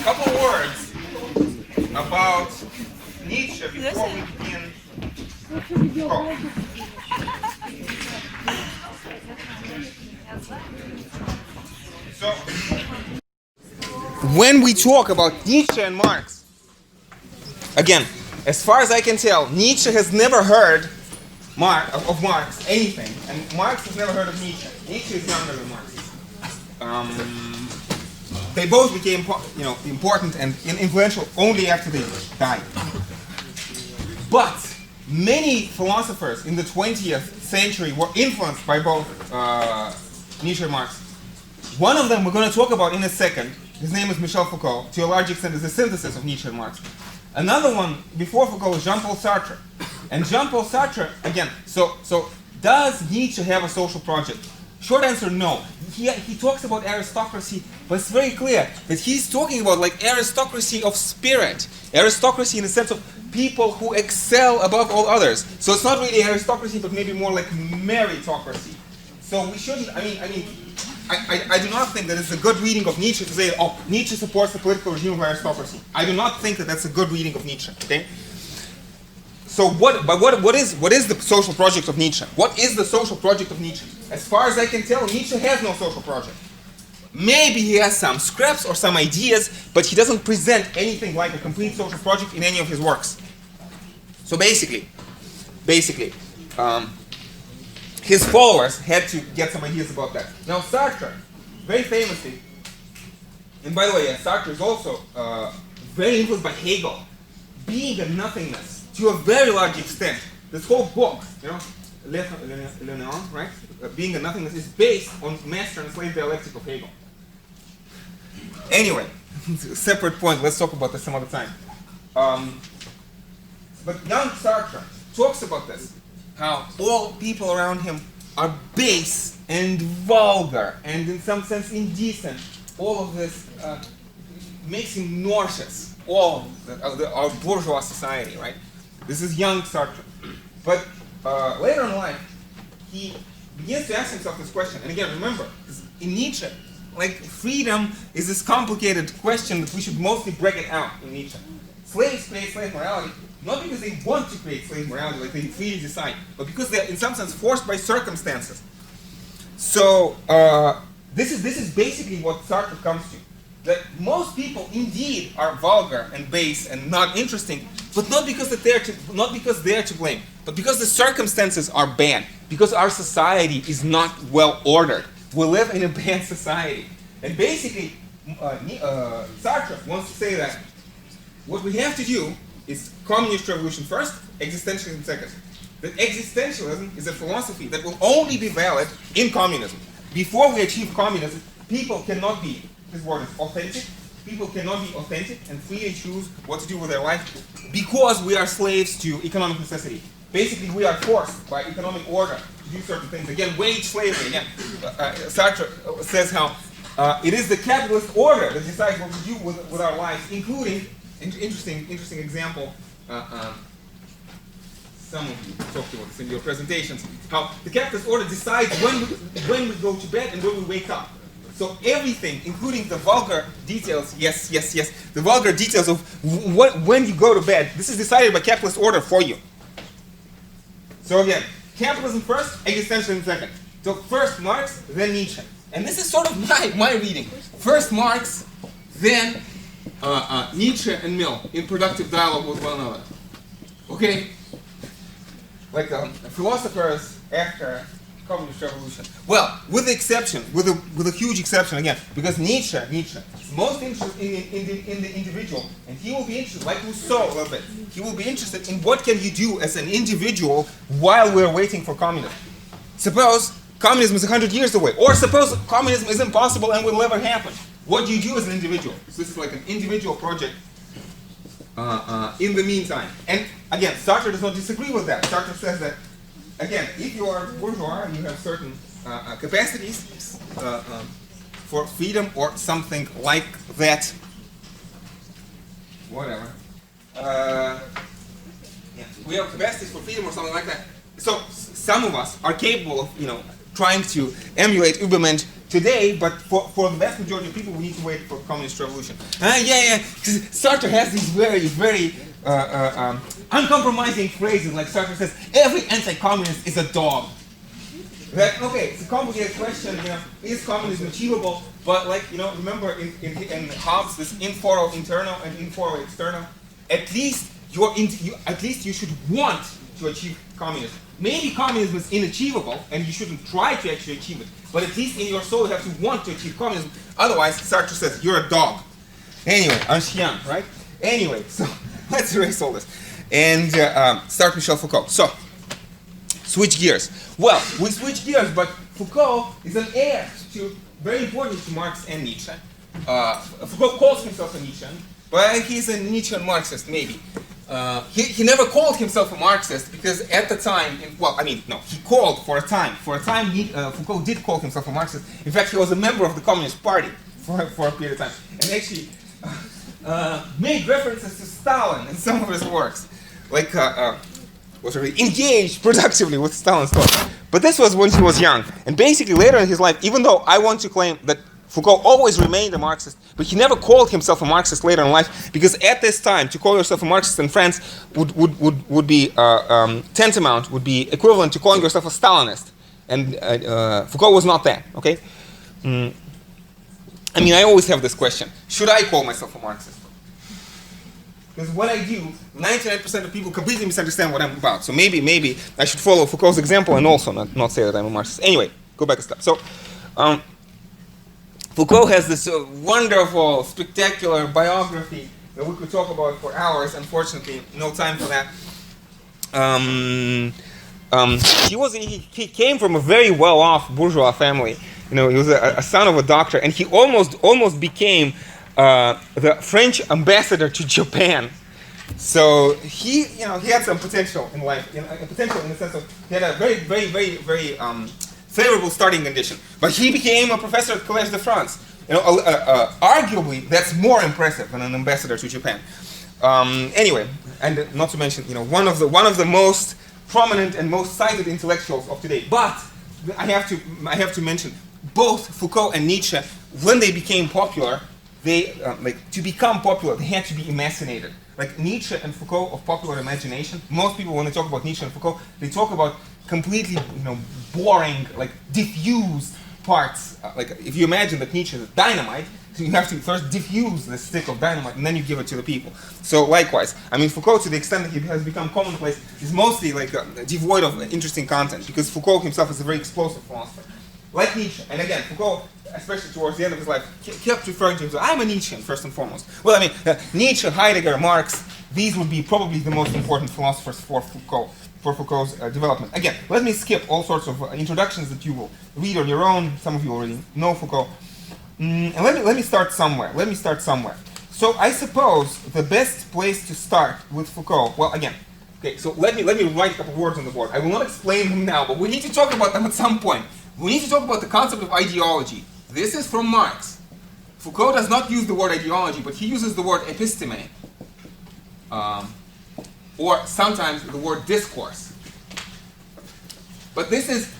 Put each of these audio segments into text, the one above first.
couple words about Nietzsche before we begin. Oh. So, when we talk about Nietzsche and Marx, again, as far as I can tell, Nietzsche has never heard of Marx anything, and Marx has never heard of Nietzsche. Nietzsche is younger than Marx. They both became, important and influential only after they died. But many philosophers in the 20th century were influenced by both Nietzsche and Marx. One of them we're going to talk about in a second. His name is Michel Foucault. To a large extent, is a synthesis of Nietzsche and Marx. Another one before Foucault was Jean-Paul Sartre. And Jean-Paul Sartre, again, so does Nietzsche have a social project? Short answer, no. He talks about aristocracy, but it's very clear that he's talking about like aristocracy of spirit. Aristocracy in the sense of people who excel above all others. So it's not really aristocracy, but maybe more like meritocracy. So we shouldn't, I do not think that it's a good reading of Nietzsche to say, oh, Nietzsche supports the political regime of aristocracy. I do not think that that's a good reading of Nietzsche, okay? So what is the social project of Nietzsche? What is the social project of Nietzsche? As far as I can tell, Nietzsche has no social project. Maybe he has some scraps or some ideas, but he doesn't present anything like a complete social project in any of his works. So basically, his followers had to get some ideas about that. Now Sartre, very famously, and by the way, Sartre is also very influenced by Hegel, being a nothingness to a very large extent. This whole book, Le Néant, right? Being a nothingness is based on master and slave dialectic of Hegel. Anyway, separate point. Let's talk about this some other time. But young Sartre talks about this. How all people around him are base and vulgar and in some sense indecent. All of this makes him nauseous. All of our bourgeois society, right? This is young Sartre. But later in life, he begins to ask himself this question. And again, remember, in Nietzsche, like freedom is this complicated question that we should mostly break it out in Nietzsche. Slaves create slave morality, not because they want to create slave morality, like they freely decide, but because they're in some sense forced by circumstances. So this is basically what Sartre comes to. That most people indeed are vulgar and base and not interesting, but not because they're to blame, but because the circumstances are bad, because our society is not well ordered. We live in a bad society, and basically, Sartre wants to say that what we have to do is communist revolution first, existentialism second. That existentialism is a philosophy that will only be valid in communism. Before we achieve communism, people cannot be, his word is authentic, people cannot be authentic and freely choose what to do with their life because we are slaves to economic necessity. Basically, we are forced by economic order to do certain things. Again, wage slavery. Again, Sartre says how it is the capitalist order that decides what we do with our lives, including, interesting example, some of you talked about this in your presentations, how the capitalist order decides when we go to bed and when we wake up. So everything, including the vulgar details, yes, the vulgar details of when you go to bed, this is decided by capitalist order for you. So again, capitalism first, existentialism second. So first Marx, then Nietzsche. And this is sort of my reading. First Marx, then Nietzsche and Mill in productive dialogue with one another. Okay? Like philosophers after communist revolution. Well, with the exception, with a huge exception again, because Nietzsche is most interested in the individual, and he will be interested, like Rousseau a little bit, he will be interested in what can you do as an individual while we're waiting for communism. Suppose communism is 100 years away, or suppose communism is impossible and will never happen. What do you do as an individual? So this is like an individual project in the meantime. And again, Sartre does not disagree with that. Sartre says that, again, if you are bourgeois and you have certain capacities for freedom or something like that, whatever, we have capacities for freedom or something like that. So some of us are capable of, trying to emulate Übermensch today, but for the vast majority of people, we need to wait for communist revolution. Yeah. Because Sartre has these very uncompromising phrases. Like Sartre says, every anti-communist is a dog. That, okay, it's a complicated question. Is communism achievable? But remember in Hobbes, this in foro internal and in foro external. At least you should want to achieve communism. Maybe communism is inachievable, and you shouldn't try to actually achieve it. But at least in your soul, you have to want to achieve communism. Otherwise, Sartre says you're a dog. Anyway, un chien, right? Anyway, so let's erase all this and start Michel Foucault. So, switch gears. Well, we switch gears, but Foucault is an heir to, very important to Marx and Nietzsche. Foucault calls himself a Nietzschean, but he's a Nietzsche and Marxist, maybe. He never called himself a Marxist because at the time, he called for a time. For a time, Foucault did call himself a Marxist. In fact, he was a member of the Communist Party for a period of time. And actually made references to Stalin in some of his works. Was really engaged productively with Stalin's thought. But this was when he was young. And basically later in his life, even though I want to claim that Foucault always remained a Marxist, but he never called himself a Marxist later in life, because at this time, to call yourself a Marxist in France would be tantamount, would be equivalent to calling yourself a Stalinist. And Foucault was not that, okay? I always have this question, should I call myself a Marxist? Because what I do, 99% of people completely misunderstand what I'm about. So maybe I should follow Foucault's example and also not say that I'm a Marxist. Anyway, go back a step. So, Foucault has this wonderful, spectacular biography that we could talk about for hours. Unfortunately, no time for that. He came from a very well-off bourgeois family. He was a son of a doctor, and he almost became the French ambassador to Japan. So he had some potential in life, potential in the sense of he had a very favorable starting condition. But he became a professor at Collège de France. Arguably, that's more impressive than an ambassador to Japan. Anyway, and not to mention, one of the most prominent and most cited intellectuals of today. But I have to mention both Foucault and Nietzsche, when they became popular, to become popular, they had to be emasculated. Like Nietzsche and Foucault of popular imagination, most people when they talk about Nietzsche and Foucault, they talk about completely, boring, diffused parts. If you imagine that Nietzsche is dynamite, so you have to first diffuse the stick of dynamite and then you give it to the people. So likewise, Foucault, to the extent that he has become commonplace, is mostly devoid of interesting content, because Foucault himself is a very explosive philosopher. Like Nietzsche, and again, Foucault, especially towards the end of his life, kept referring to himself, I'm a Nietzschean, first and foremost. Well, Nietzsche, Heidegger, Marx, these would be probably the most important philosophers for Foucault's development. Again, let me skip all sorts of introductions that you will read on your own. Some of you already know Foucault. And let me start somewhere. So I suppose the best place to start with Foucault, well, again, okay, so let me write a couple words on the board. I will not explain them now, but we need to talk about them at some point. We need to talk about the concept of ideology. This is from Marx. Foucault does not use the word ideology, but he uses the word episteme, or sometimes the word discourse. But this is,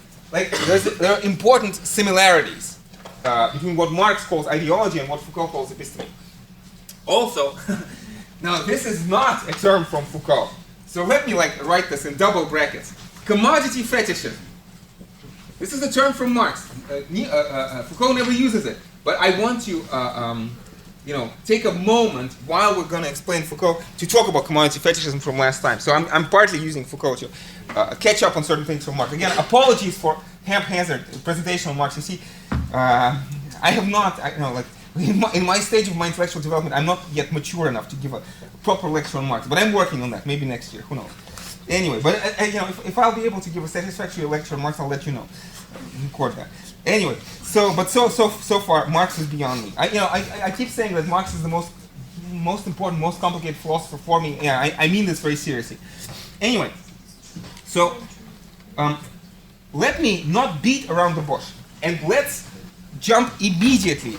there are important similarities between what Marx calls ideology and what Foucault calls episteme. Also, now this is not a term from Foucault. So let me write this in double brackets. Commodity fetishism. This is a term from Marx. Foucault never uses it. But I want to, take a moment while we're going to explain Foucault to talk about commodity fetishism from last time. So I'm partly using Foucault to catch up on certain things from Marx. Again, apologies for haphazard presentation on Marx. You see, I have not, in my stage of my intellectual development, I'm not yet mature enough to give a proper lecture on Marx. But I'm working on that. Maybe next year. Who knows? Anyway, but if I'll be able to give a satisfactory lecture on Marx, I'll let you know. Record that. Anyway, so far Marx is beyond me. I keep saying that Marx is the most important, most complicated philosopher for me. Yeah, I mean this very seriously. Anyway, so let me not beat around the bush, and let's jump immediately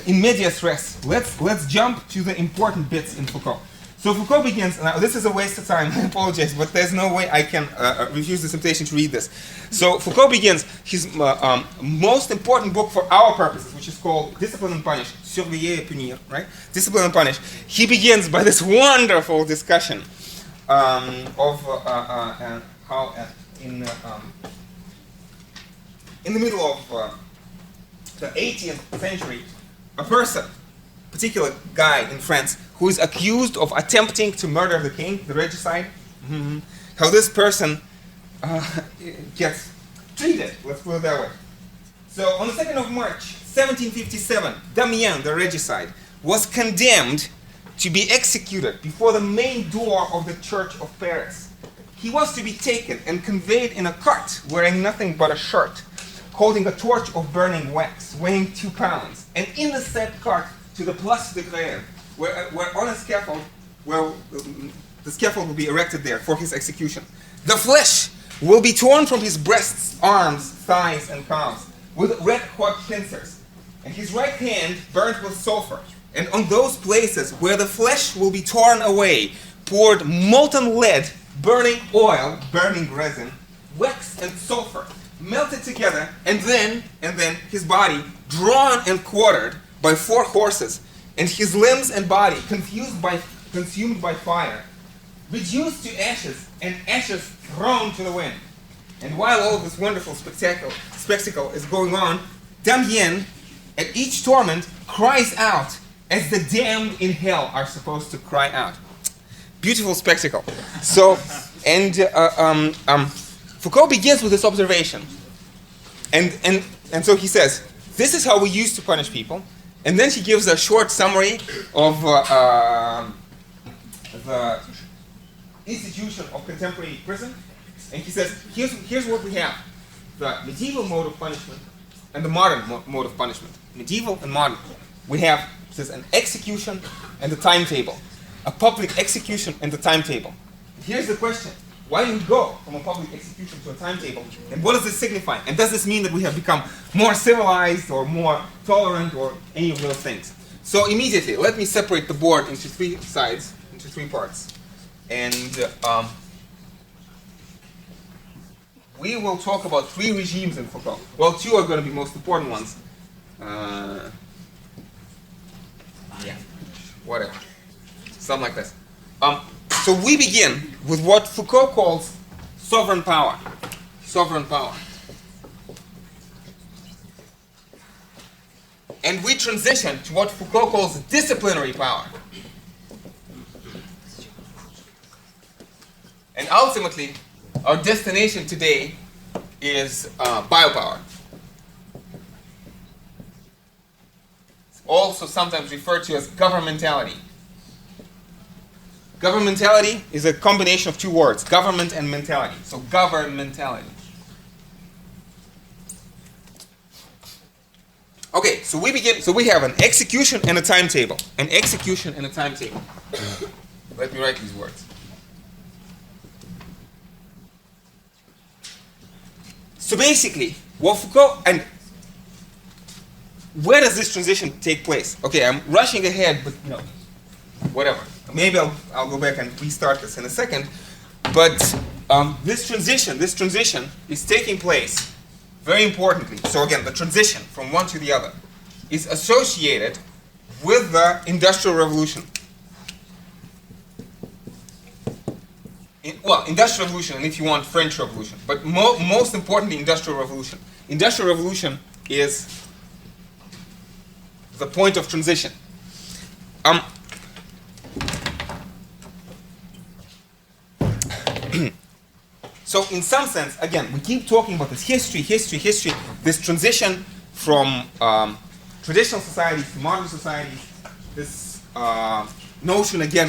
in medias res. Let's jump to the important bits in Foucault. So Foucault begins, now this is a waste of time, I apologize, but there's no way I can refuse the temptation to read this. So Foucault begins his most important book for our purposes, which is called Discipline and Punish, Surveiller et Punir, right? Discipline and Punish. He begins by this wonderful discussion of how in the middle of the 18th century, a person, particular guy in France, who is accused of attempting to murder the king, the regicide, how this person gets treated, let's put it that way. So on the 2nd of March, 1757, Damien, the regicide, was condemned to be executed before the main door of the church of Paris. He was to be taken and conveyed in a cart, wearing nothing but a shirt, holding a torch of burning wax, weighing 2 pounds, and in the said cart to the Place de Grève, where on a scaffold, where the scaffold will be erected there for his execution. The flesh will be torn from his breasts, arms, thighs, and calves with red-hot pincers, and his right hand burnt with sulfur. And on those places where the flesh will be torn away, poured molten lead, burning oil, burning resin, wax, and sulfur, melted together, and then his body drawn and quartered by 4 horses, and his limbs and body consumed by fire, reduced to ashes, and ashes thrown to the wind. And while all this wonderful spectacle is going on, Damien, at each torment, cries out as the damned in hell are supposed to cry out. Beautiful spectacle. So, and Foucault begins with this observation, and so he says, this is how we used to punish people. And then he gives a short summary of the institution of contemporary prison. And he says, here's what we have. The medieval mode of punishment and the modern mode of punishment. Medieval and modern. We have, he says, an execution and a timetable. A public execution and a timetable. Here's the question. Why do we go from a public execution to a timetable? And what does this signify? And does this mean that we have become more civilized or more tolerant or any of those things? So immediately, let me separate the board into 3 sides, into 3 parts. And we will talk about 3 regimes in Foucault. Well, 2 are going to be most important ones. Yeah, whatever. Something like this. So we begin with what Foucault calls sovereign power. Sovereign power. And we transition to what Foucault calls disciplinary power. And ultimately, our destination today is biopower. It's also sometimes referred to as governmentality. Governmentality is a combination of 2 words, government and mentality. So governmentality. Okay, so we begin. So we have an execution and a timetable. An execution and a timetable. Let me write these words. So basically, what Foucault, and where does this transition take place? Okay, I'm rushing ahead, but whatever. Maybe I'll go back and restart this in a second. But this transition is taking place very importantly. So again, the transition from one to the other is associated with the Industrial Revolution. Industrial Revolution, and if you want, French Revolution. But most importantly, Industrial Revolution. Industrial Revolution is the point of transition. So in some sense, again, we keep talking about this history, this transition from traditional societies to modern societies, this notion again,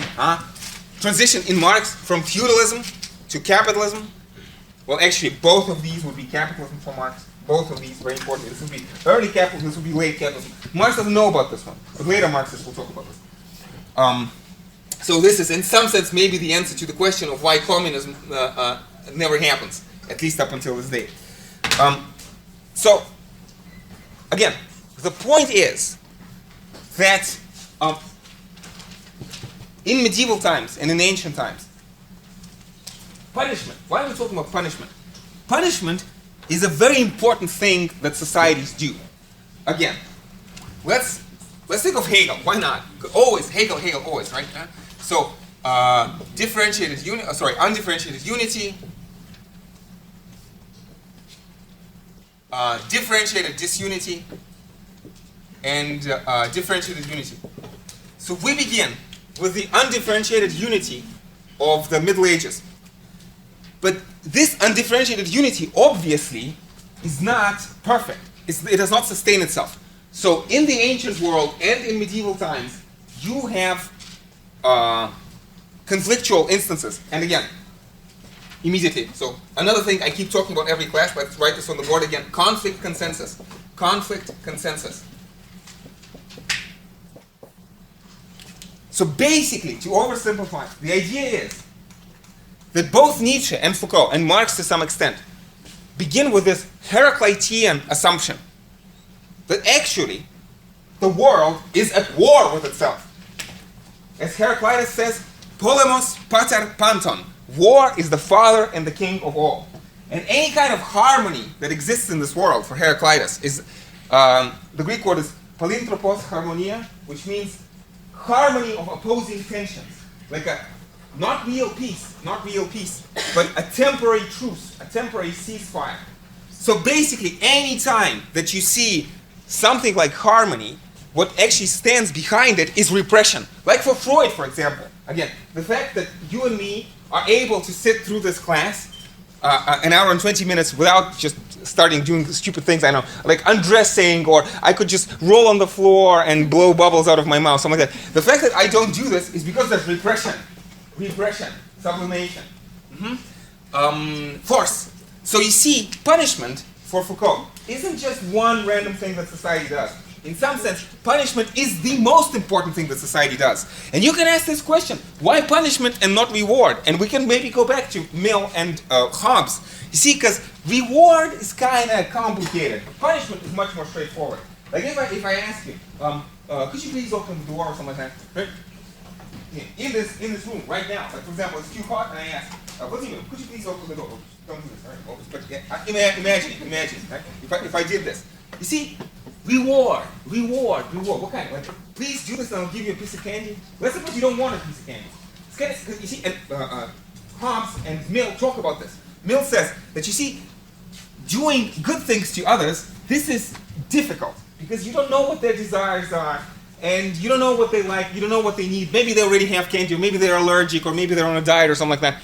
transition in Marx from feudalism to capitalism. Well, actually, both of these would be capitalism for Marx. Both of these very important. This would be early capitalism, this would be late capitalism. Marx doesn't know about this one, but later Marxists will talk about this. So this is, in some sense, maybe the answer to the question of why communism never happens, at least up until this day. So, again, the point is that in medieval times and in ancient times. Punishment. Why are we talking about punishment? Punishment is a very important thing that societies do. Again, let's think of Hegel. Why not? Always Hegel, always, right? So undifferentiated unity, differentiated disunity, and differentiated unity. So we begin with the undifferentiated unity of the Middle Ages. But this undifferentiated unity obviously is not perfect. It does not sustain itself. So in the ancient world and in medieval times, you have conflictual instances. And again, immediately. So another thing I keep talking about every class, but let's write this on the board again. Conflict consensus. Conflict consensus. So basically, to oversimplify, the idea is that both Nietzsche and Foucault, and Marx to some extent, begin with this Heraclitean assumption that actually the world is at war with itself. As Heraclitus says, polemos pater panton, war is the father and the king of all. And any kind of harmony that exists in this world for Heraclitus is, the Greek word is palinthropos harmonia, which means harmony of opposing tensions, like a not real peace, but a temporary truce, a temporary ceasefire. So basically, any time that you see something like harmony, what actually stands behind it is repression. Like for Freud, for example. Again, the fact that you and me are able to sit through this class an hour and 20 minutes without just starting doing stupid things, I know, like undressing, or I could just roll on the floor and blow bubbles out of my mouth, something like that. The fact that I don't do this is because there's repression. Repression, sublimation, force. So you see, punishment for Foucault isn't just one random thing that society does. In some sense, punishment is the most important thing that society does. And you can ask this question, why punishment and not reward? And we can maybe go back to Mill and Hobbes. You see, because reward is kind of complicated. Punishment is much more straightforward. Like if I ask you, could you please open the door or something like that? Right? In this room right now, like for example, it's too hot, and I ask, Vladimir, could you please open the door? Don't do this, all right? But imagine, right? If I did this, you see, reward. What kind? Like, please do this, and I'll give you a piece of candy. Let's suppose you don't want a piece of candy. It's kind of, you see, and Hobbes and Mill talk about this. Mill says that you see, doing good things to others, this is difficult because you don't know what their desires are. And you don't know what they like, you don't know what they need. Maybe they already have candy, or maybe they're allergic, or maybe they're on a diet or something like that.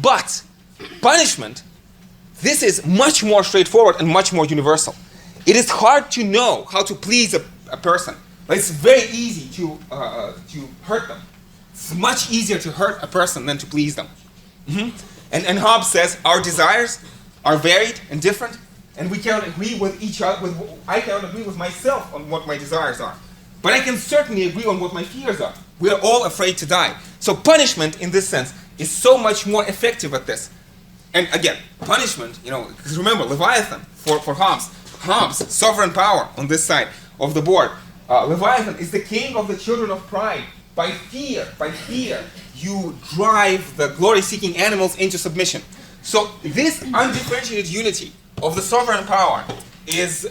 But punishment, this is much more straightforward and much more universal. It is hard to know how to please a person. But it's very easy to hurt them. It's much easier to hurt a person than to please them. And Hobbes says our desires are varied and different, and we cannot agree with each other. I cannot agree with myself on what my desires are. But I can certainly agree on what my fears are. We are all afraid to die. So punishment, in this sense, is so much more effective at this. And again, punishment, because remember, Leviathan, for Hobbes, sovereign power on this side of the board. Leviathan is the king of the children of pride. By fear, you drive the glory-seeking animals into submission. So this undifferentiated unity of the sovereign power is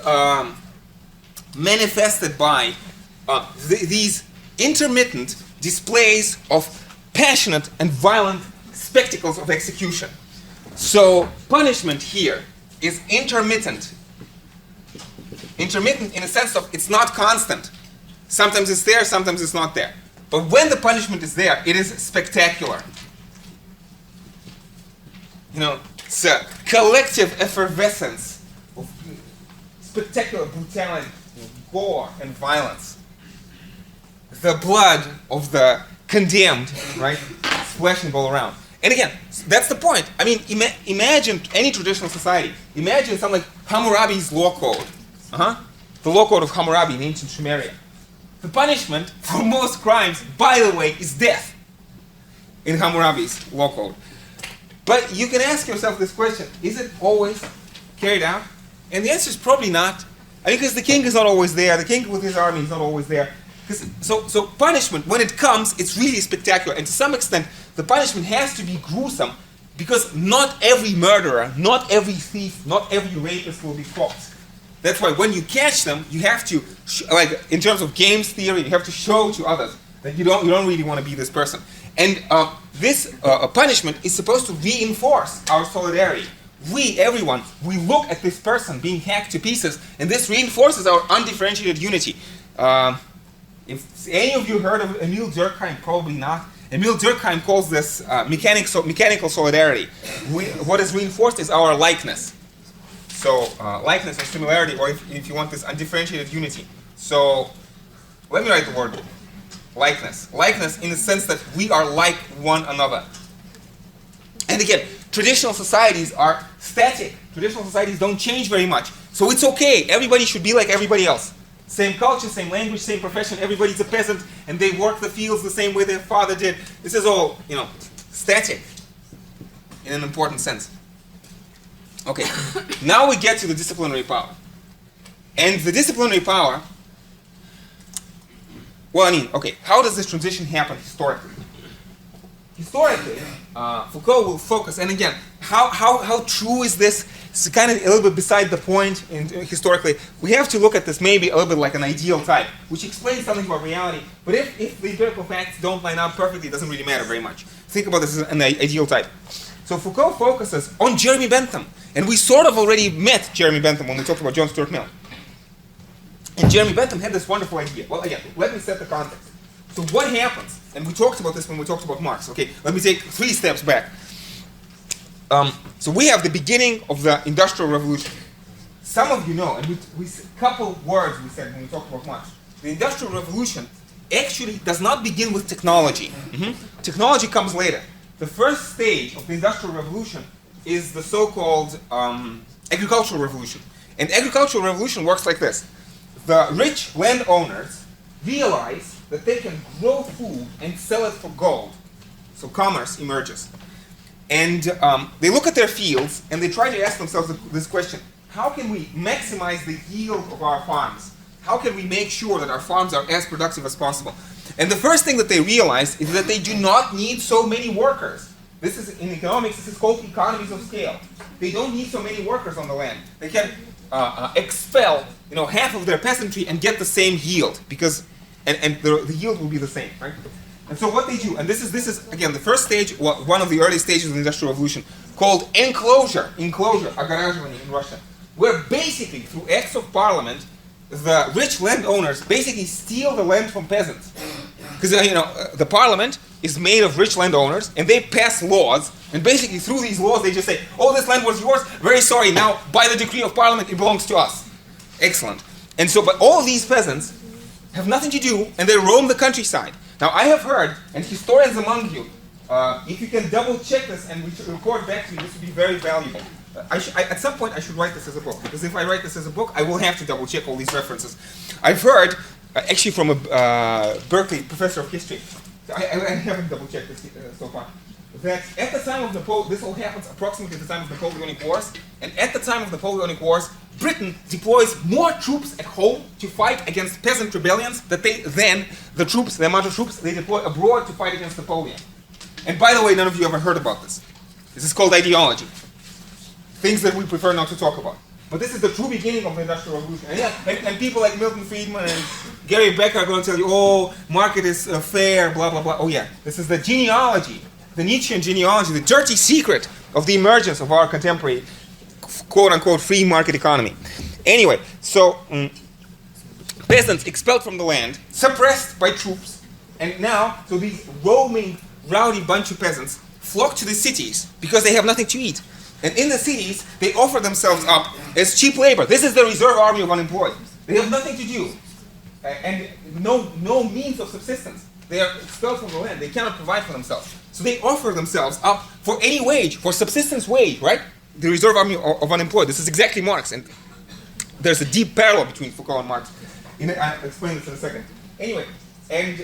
manifested by these intermittent displays of passionate and violent spectacles of execution. So punishment here is intermittent. Intermittent in a sense of it's not constant. Sometimes it's there, sometimes it's not there. But when the punishment is there, it is spectacular. It's a collective effervescence of spectacular brutality, gore, and violence. The blood of the condemned, right, splashing all around. And again, that's the point. I mean, imagine any traditional society. Imagine something like Hammurabi's law code. The law code of Hammurabi in ancient Sumeria. The punishment for most crimes, by the way, is death in Hammurabi's law code. But you can ask yourself this question, is it always carried out? And the answer is probably not. I mean, because the king is not always there. The king with his army is not always there. So punishment, when it comes, it's really spectacular. And to some extent, the punishment has to be gruesome because not every murderer, not every thief, not every rapist will be caught. That's why when you catch them, you have to, like in terms of games theory, you have to show to others that you don't really want to be this person. And this punishment is supposed to reinforce our solidarity. Everyone, we look at this person being hacked to pieces, and this reinforces our undifferentiated unity. If any of you heard of Emile Durkheim, probably not. Emile Durkheim calls this mechanical solidarity. What is reinforced is our likeness. So likeness or similarity, or if you want this undifferentiated unity. So let me write the word likeness. Likeness in the sense that we are like one another. And again, traditional societies are static. Traditional societies don't change very much. So it's okay. Everybody should be like everybody else. Same culture, same language, same profession. Everybody's a peasant, and they work the fields the same way their father did. This is all, static in an important sense. Okay, now we get to the disciplinary power. And the disciplinary power, how does this transition happen historically? Historically, Foucault will focus, and again, how true is this? It's kind of a little bit beside the point. Historically, we have to look at this maybe a little bit like an ideal type, which explains something about reality. But if the empirical facts don't line up perfectly, it doesn't really matter very much. Think about this as an ideal type. So Foucault focuses on Jeremy Bentham, and we sort of already met Jeremy Bentham when we talked about John Stuart Mill. And Jeremy Bentham had this wonderful idea. Well, again, let me set the context. So what happens, and we talked about this when we talked about Marx. Okay, let me take 3 steps back. So we have the beginning of the Industrial Revolution. Some of you know, and we couple words we said when we talked about Marx. The Industrial Revolution actually does not begin with technology. Technology comes later. The first stage of the Industrial Revolution is the so-called Agricultural Revolution. And Agricultural Revolution works like this. The rich landowners realize that they can grow food and sell it for gold. So commerce emerges. And they look at their fields and they try to ask themselves this question: how can we maximize the yield of our farms? How can we make sure that our farms are as productive as possible? And the first thing that they realize is that they do not need so many workers. This is, in economics, this is called economies of scale. They don't need so many workers on the land. They can expel half of their peasantry and get the same yield, because and the yield will be the same, right? And so what they do, and this is again the first stage, one of the early stages of the Industrial Revolution, called enclosure, огораживание in Russian, where basically through acts of parliament, the rich landowners basically steal the land from peasants, because the parliament is made of rich landowners, and they pass laws, and basically through these laws they just say, oh, this land was yours, very sorry, now by the decree of parliament it belongs to us. Excellent. And so, but all these peasants have nothing to do, and they roam the countryside. Now I have heard, and historians among you, if you can double check this and report back to me, this would be very valuable. At some point I should write this as a book, because if I write this as a book, I will have to double check all these references. I've heard, actually from a Berkeley professor of history, I haven't double checked this so far, that at the time of this all happens approximately at the time of Napoleonic Wars, and at the time of Napoleonic Wars, Britain deploys more troops at home to fight against peasant rebellions than the amount of troops they deploy abroad to fight against Napoleon. And by the way, none of you ever heard about this. This is called ideology. Things that we prefer not to talk about. But this is the true beginning of the Industrial Revolution. And people like Milton Friedman and Gary Becker are going to tell you, oh, market is fair, blah, blah, blah. Oh yeah, this is the genealogy, the Nietzschean genealogy, the dirty secret of the emergence of our contemporary quote-unquote free market economy. Anyway, so peasants expelled from the land, suppressed by troops, and now, so these roaming, rowdy bunch of peasants flock to the cities because they have nothing to eat. And in the cities, they offer themselves up as cheap labor. This is the reserve army of unemployed. They have nothing to do, and no means of subsistence. They are expelled from the land. They cannot provide for themselves. So they offer themselves up for any wage, for subsistence wage, right? The reserve army of unemployed. This is exactly Marx, and there's a deep parallel between Foucault and Marx. I'll explain this in a second. Anyway, and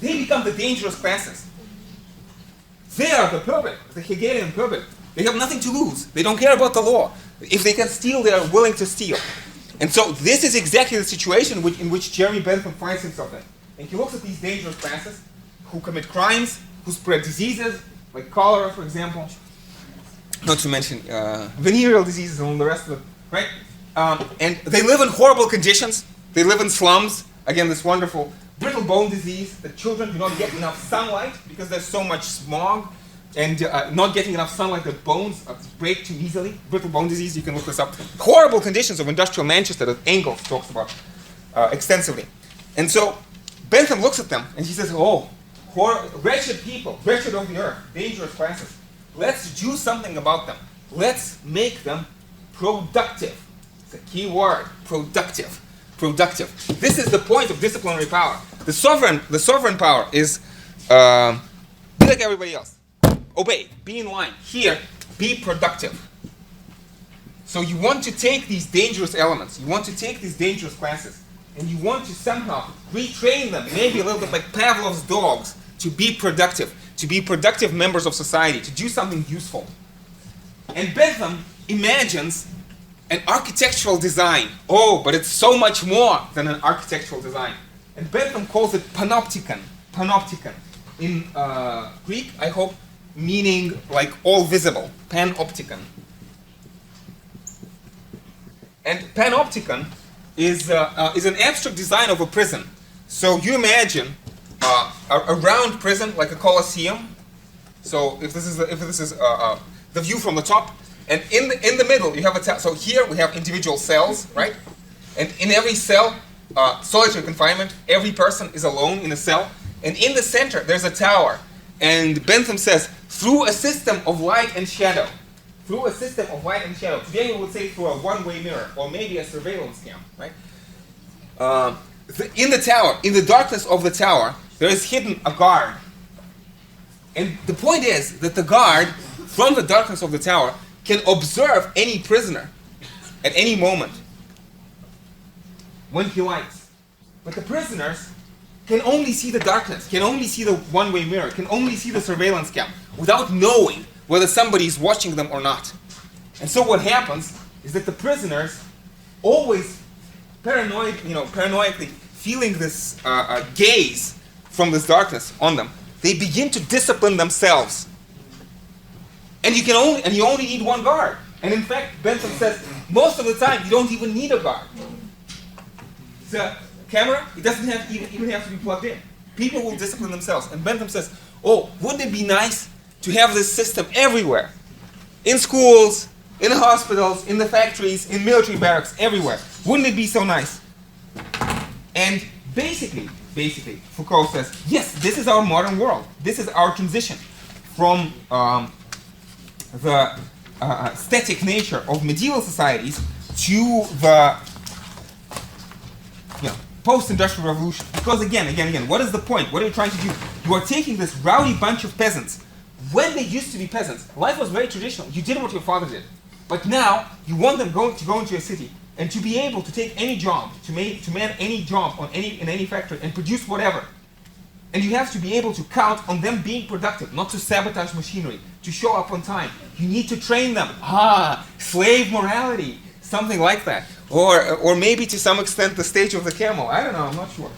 they become the dangerous classes. They are the public, the Hegelian public. They have nothing to lose. They don't care about the law. If they can steal, they are willing to steal. And so this is exactly the situation in which Jeremy Bentham finds himself in. and he looks at these dangerous classes who commit crimes, who spread diseases, like cholera, for example, not to mention venereal diseases and all the rest of it, right? And they live in horrible conditions. They live in slums. Again, this wonderful brittle bone disease, that children do not get enough sunlight because there's so much smog, and not getting enough sunlight, their bones break too easily. Brittle bone disease, you can look this up. Horrible conditions of industrial Manchester that Engels talks about extensively. And so Bentham looks at them and he says, oh, wretched people, wretched of the earth, dangerous classes. Let's do something about them. Let's make them productive. It's a key word, productive. Productive. This is the point of disciplinary power. The sovereign power is be like everybody else. Obey, be in line. Here, be productive. So you want to take these dangerous elements, you want to take these dangerous classes, and you want to somehow retrain them, maybe a little bit like Pavlov's dogs, to be productive members of society, to do something useful. And Bentham imagines an architectural design. Oh, but it's so much more than an architectural design. And Bentham calls it panopticon. Panopticon. In Greek, I hope, meaning like all visible. Panopticon. And panopticon is an abstract design of a prison. So you imagine a round prison like a Colosseum. So if this is the view from the top, and in the middle you have a so here we have individual cells, right? And in every cell, solitary confinement, every person is alone in a cell, and in the center there's a tower. And Bentham says, through a system of light and shadow, through a system of light and shadow. Today we would say through a one-way mirror, or maybe a surveillance cam, right? In the tower, in the darkness of the tower, there is hidden a guard. And the point is that the guard, from the darkness of the tower, can observe any prisoner at any moment when he likes. But the prisoners can only see the darkness, can only see the one-way mirror, can only see the surveillance cam without knowing whether somebody is watching them or not. And so what happens is that the prisoners, always paranoidly feeling this gaze from this darkness on them, they begin to discipline themselves. And you only need one guard. And in fact, Bentham says, most of the time you don't even need a guard. The camera, it doesn't even have to be plugged in. People will discipline themselves. And Bentham says, oh, wouldn't it be nice to have this system everywhere? In schools, in the hospitals, in the factories, in military barracks, everywhere. Wouldn't it be so nice? And basically, Foucault says, yes, this is our modern world. This is our transition from the static nature of medieval societies to the post-industrial revolution. Because again, what is the point? What are you trying to do? You are taking this rowdy bunch of peasants. When they used to be peasants, life was very traditional. You did what your father did. But now, you want them to go into a city and to be able to take any job, to man any job in any factory and produce whatever. And you have to be able to count on them being productive, not to sabotage machinery, to show up on time. You need to train them. Slave morality, something like that. Or maybe to some extent the stage of the camel. I don't know, I'm not sure.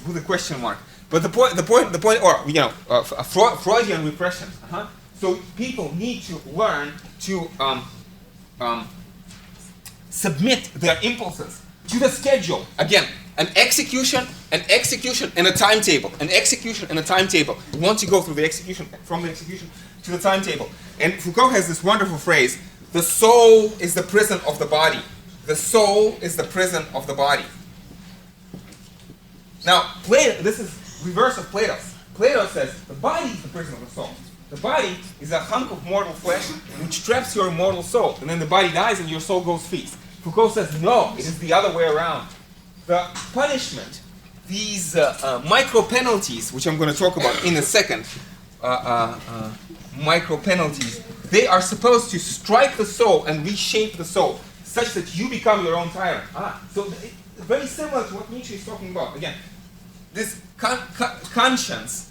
With a question mark. But the point, or Freudian repression. So people need to learn to submit their impulses to the schedule. Again, an execution, and a timetable. An execution and a timetable. We want to go through the execution, from the execution to the timetable. And Foucault has this wonderful phrase, the soul is the prison of the body. The soul is the prison of the body. Now, this is reverse of Plato's. Plato says the body is the prison of the soul. The body is a hunk of mortal flesh which traps your immortal soul. And then the body dies and your soul goes free. Foucault says no, it is the other way around. The punishment, these micro penalties, which I'm going to talk about in a second, micro penalties, they are supposed to strike the soul and reshape the soul such that you become your own tyrant. So very similar to what Nietzsche is talking about. Again, this conscience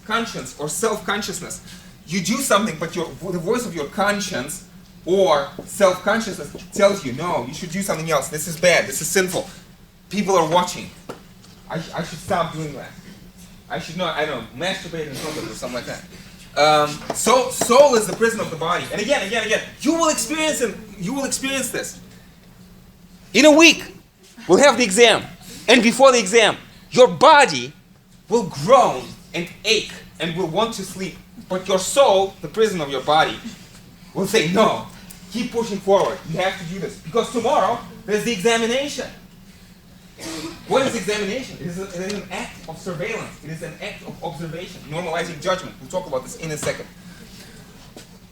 or self-consciousness. You do something, but the voice of your conscience or self-consciousness tells you, no, you should do something else. This is bad. This is sinful. People are watching. I should stop doing that. I should know, I don't know, masturbate in front of it or something like that. Soul is the prison of the body. And again, you will experience this. In a week, we'll have the exam. And before the exam, your body will groan and ache and will want to sleep. But your soul, the prison of your body, will say, no, keep pushing forward. You have to do this. Because tomorrow, there's the examination. What is examination? It is an act of surveillance. It is an act of observation, normalizing judgment. We'll talk about this in a second.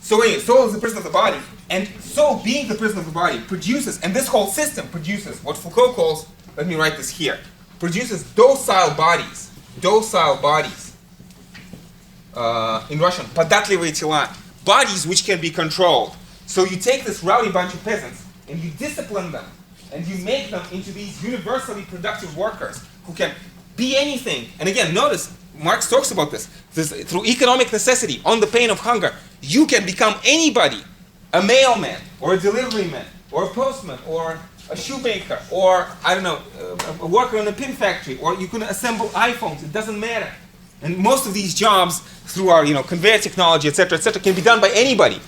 So anyway, soul is the prison of the body. And soul, being the prison of the body, produces, and this whole system produces what Foucault calls, let me write this here, produces docile bodies. Docile bodies. In Russian, podatливые тела. Bodies which can be controlled. So you take this rowdy bunch of peasants and you discipline them and you make them into these universally productive workers who can be anything. And again, notice, Marx talks about this. Through economic necessity, on the pain of hunger, you can become anybody. A mailman, or a delivery man, or a postman, or a shoemaker, or, I don't know, a worker in a pin factory, or you can assemble iPhones, it doesn't matter. And most of these jobs, through our conveyor technology, etc., can be done by anybody.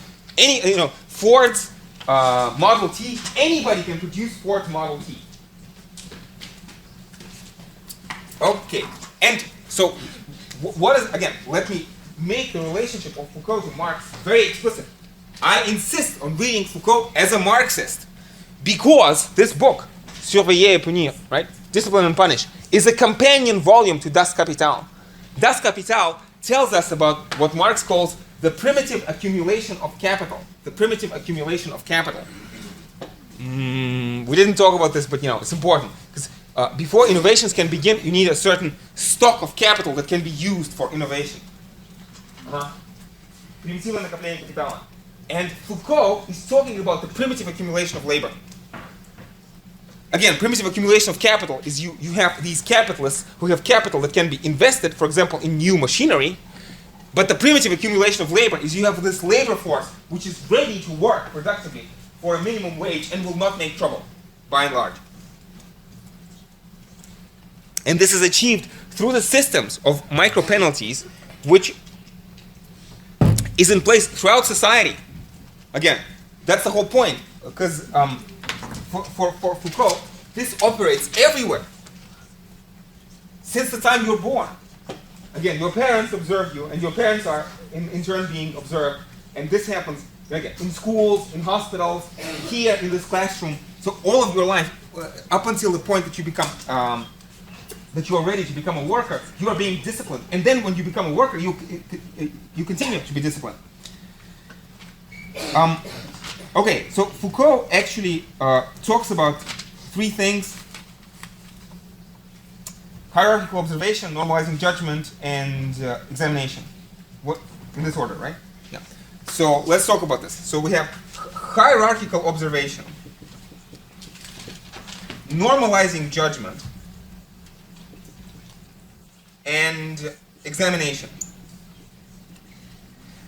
Ford's Model T, anybody can produce Ford's Model T. Okay, and so what is, again, let me make the relationship of Foucault to Marx very explicit. I insist on reading Foucault as a Marxist because this book, Surveiller et Punir, right, Discipline and Punish, is a companion volume to Das Kapital. Das Kapital tells us about what Marx calls the primitive accumulation of capital. The primitive accumulation of capital. We didn't talk about this, but it's important. Because before innovations can begin, you need a certain stock of capital that can be used for innovation. Примитивное накопление капитала. And Foucault is talking about the primitive accumulation of labor. Again, primitive accumulation of capital is you have these capitalists who have capital that can be invested, for example, in new machinery. But the primitive accumulation of labor is you have this labor force which is ready to work productively for a minimum wage and will not make trouble, by and large. And this is achieved through the systems of micro penalties which is in place throughout society. Again, that's the whole point, because for Foucault, this operates everywhere. Since the time you're born. Again, your parents observe you, and your parents are in turn being observed, and this happens again in schools, in hospitals, here in this classroom. So all of your life, up until the point that you become, that you are ready to become a worker, you are being disciplined, and then when you become a worker, you continue to be disciplined. Okay, so Foucault actually talks about three things: hierarchical observation, normalizing judgment, and examination. What, in this order, right? Yeah. So let's talk about this. So we have hierarchical observation, normalizing judgment, and examination.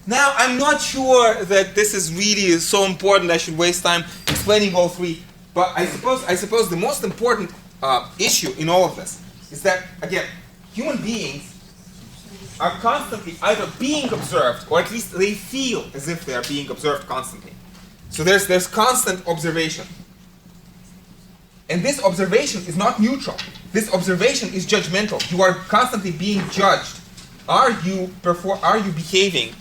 Now, I'm not sure that this is really so important I should waste time explaining all three, but I suppose the most important issue in all of this is that, again, human beings are constantly either being observed, or at least they feel as if they are being observed constantly. So there's constant observation. And this observation is not neutral. This observation is judgmental. You are constantly being judged. Are you behaving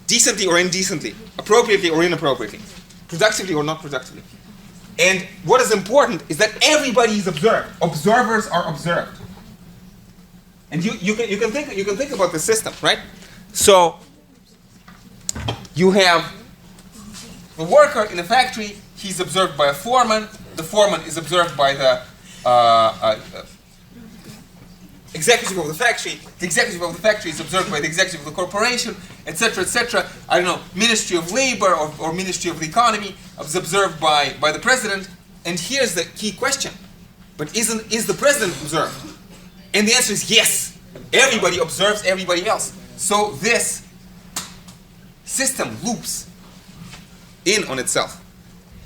decently or indecently, appropriately or inappropriately, productively or not productively? And what is important is that everybody is observed. Observers are observed. And you can think about the system, right? So you have the worker in a factory. He's observed by a foreman. The foreman is observed by the executive of the factory. The executive of the factory is observed by the executive of the corporation, etc., etc. I don't know, Ministry of Labor or Ministry of the Economy is observed by the president. And here's the key question: but is the president observed? And the answer is yes. Everybody observes everybody else. So this system loops in on itself.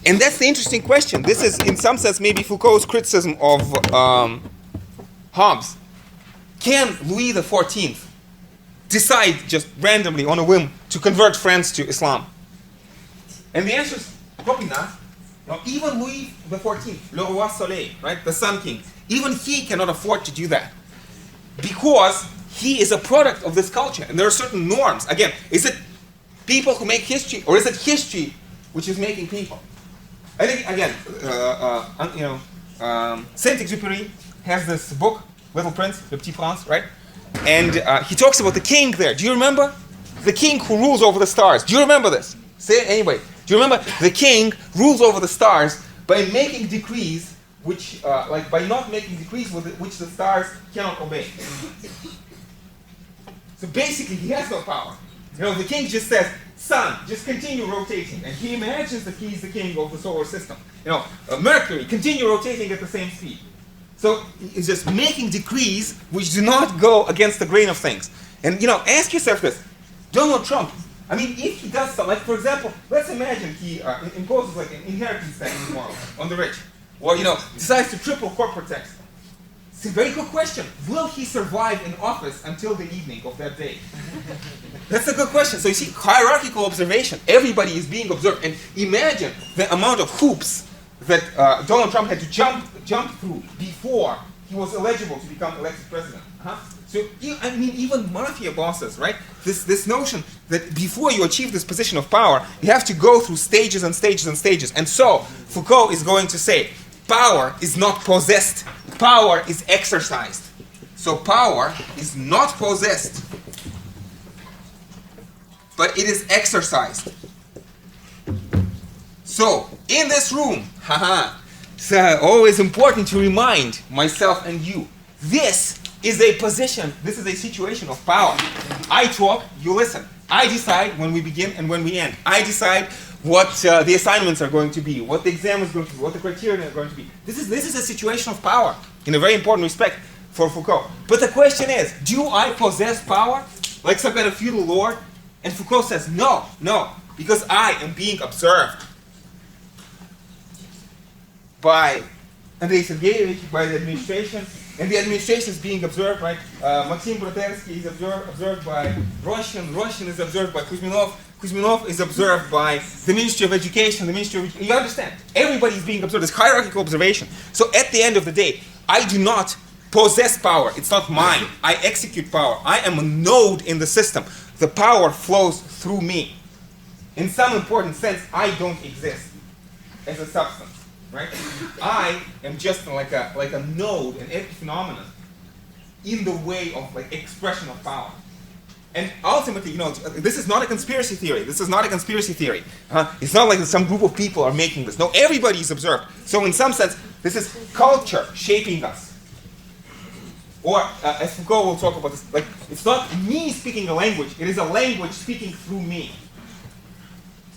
And that's the interesting question. This is, in some sense, maybe Foucault's criticism of Hobbes. can Louis XIV decide just randomly on a whim to convert France to Islam? And the answer is probably not. Now, even Louis XIV, Le Roi Soleil, right, the Sun King, even he cannot afford to do that because he is a product of this culture, and there are certain norms. Again, is it people who make history, or is it history which is making people? I think again, Saint-Exupéry has this book, Little Prince, Le Petit Prince, right? And he talks about the king there. Do you remember? The king who rules over the stars. Do you remember this? Say it anyway. Do you remember? The king rules over the stars by making decrees which, by not making decrees which the stars cannot obey. So basically, he has no power. The king just says, sun, just continue rotating. And he imagines that he's the king of the solar system. Mercury, continue rotating at the same speed. So it's just making decrees which do not go against the grain of things. And ask yourself this: Donald Trump, I mean, if he does something, like for example, let's imagine he imposes like an inheritance tax tomorrow on the rich, or decides to triple corporate tax. It's a very good question. Will he survive in office until the evening of that day? That's a good question. So you see, hierarchical observation. Everybody is being observed, and imagine the amount of hoops that Donald Trump had to jump through before he was eligible to become elected president. So even mafia bosses, right? This notion that before you achieve this position of power, you have to go through stages and stages and stages. And so Foucault is going to say, power is not possessed, power is exercised. So power is not possessed, but it is exercised. So in this room, it's always important to remind myself and you, this is a position, this is a situation of power. I talk, you listen. I decide when we begin and when we end. I decide what the assignments are going to be, what the exam is going to be, what the criteria are going to be. This is a situation of power in a very important respect for Foucault. But the question is, do I possess power like some kind of feudal lord? And Foucault says, no, because I am being observed by Andrei Sergeyevich, by the administration, and the administration is being observed, right? Maxim Brotersky is observed by Roshin is observed by Kuzminov is observed by the Ministry of Education, you understand? Everybody is being observed. It's hierarchical observation. So at the end of the day, I do not possess power. It's not mine. I execute power. I am a node in the system. The power flows through me. In some important sense, I don't exist as a substance. Right? I am just like a node, an epiphenomenon in the way of expression of power. And ultimately, this is not a conspiracy theory. It's not like some group of people are making this. No, everybody is observed. So in some sense, this is culture shaping us. Or, as Foucault will talk about this, it's not me speaking a language, it is a language speaking through me.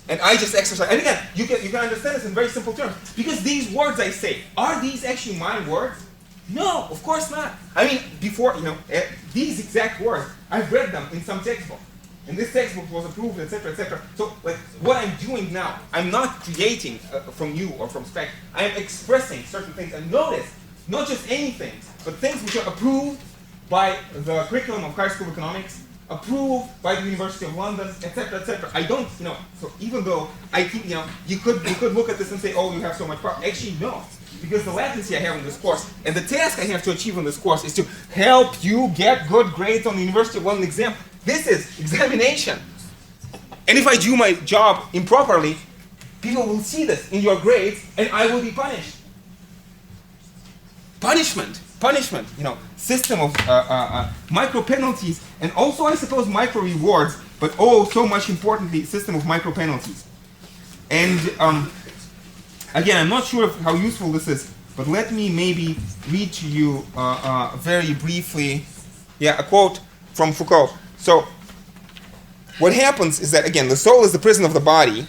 And I just exercise. And again, you can understand this in very simple terms. Because these words I say, are these actually my words? No, of course not. I mean, before, these exact words, I've read them in some textbook. And this textbook was approved, etc., etc. So, what I'm doing now, I'm not creating from you or from spec. I am expressing certain things. And notice, not just any things, but things which are approved by the curriculum of High School of Economics, approved by the University of London, etc., etc. I don't, so even though I think, you could look at this and say, oh, you have so much power. Actually, no. Because the latency I have in this course, and the task I have to achieve in this course is to help you get good grades on the University of London exam. This is examination. And if I do my job improperly, people will see this in your grades, and I will be punished. Punishment, system of micro penalties, and also I suppose micro rewards, but so much importantly, system of micro penalties. And again, I'm not sure how useful this is, but let me maybe read to you very briefly, a quote from Foucault. So, what happens is that, again, the soul is the prison of the body.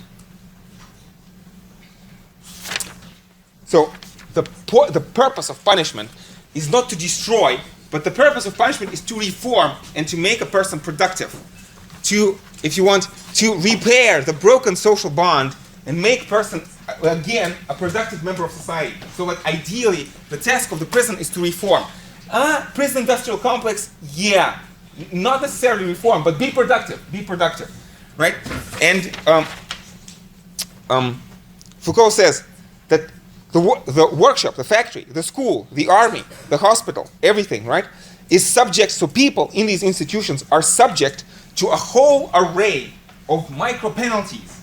So, the purpose of punishment is not to destroy, but the purpose of punishment is to reform and to make a person productive. To, if you want, to repair the broken social bond and make a person, again, a productive member of society. So ideally, the task of the prison is to reform. Prison industrial complex, yeah. Not necessarily reform, but be productive, right? And Foucault says that the workshop, the factory, the school, the army, the hospital, everything, right, is subject, so people in these institutions are subject to a whole array of micro penalties.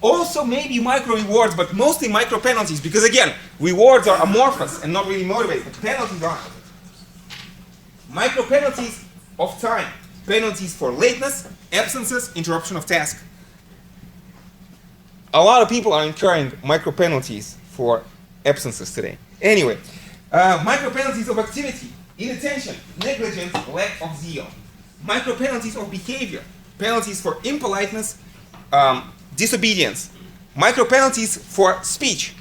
Also maybe micro rewards, but mostly micro penalties, because again, rewards are amorphous and not really motivated, but penalties aren't. Micro penalties of time, penalties for lateness, absences, interruption of task. A lot of people are incurring micro penalties for absences today. Anyway, micro penalties of activity, inattention, negligence, lack of zeal. Micro penalties of behavior, penalties for impoliteness, disobedience. Micro penalties for speech,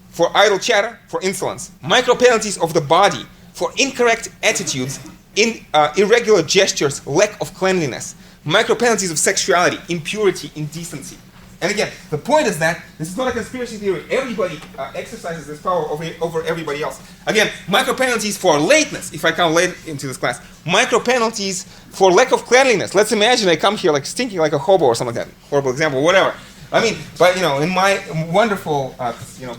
for idle chatter, for insolence. Micro penalties of the body, for incorrect attitudes, irregular gestures, lack of cleanliness. Micro penalties of sexuality, impurity, indecency. And again, the point is that this is not a conspiracy theory. Everybody exercises this power over everybody else. Again, micro penalties for lateness, if I come late into this class. Micro penalties for lack of cleanliness. Let's imagine I come here like stinking like a hobo or something like that. Horrible example, whatever. I mean, but you know, in my wonderful,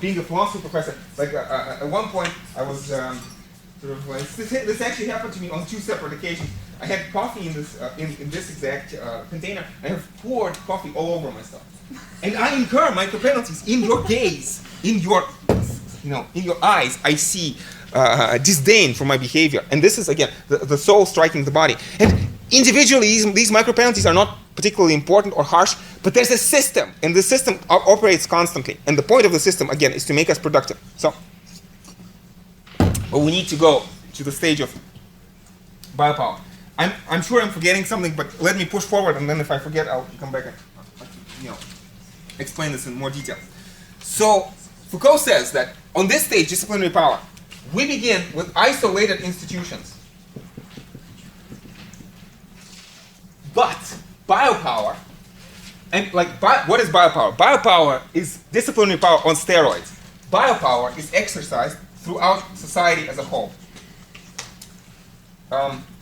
being a philosophy professor, like at one point I was sort of like, this actually happened to me on 2 separate occasions. I had coffee in this in this exact container. I have poured coffee all over myself, and I incur micro penalties in your gaze, in your, in your eyes. I see disdain for my behavior, and this is again the soul striking the body. And individually, these micro penalties are not particularly important or harsh, but there's a system, and the system operates constantly. And the point of the system, again, is to make us productive. So, but we need to go to the stage of biopower. I'm sure I'm forgetting something, but let me push forward, and then if I forget, I'll come back and explain this in more detail. So Foucault says that on this stage, disciplinary power, we begin with isolated institutions. But biopower, and what is biopower? Biopower is disciplinary power on steroids. Biopower is exercised throughout society as a whole.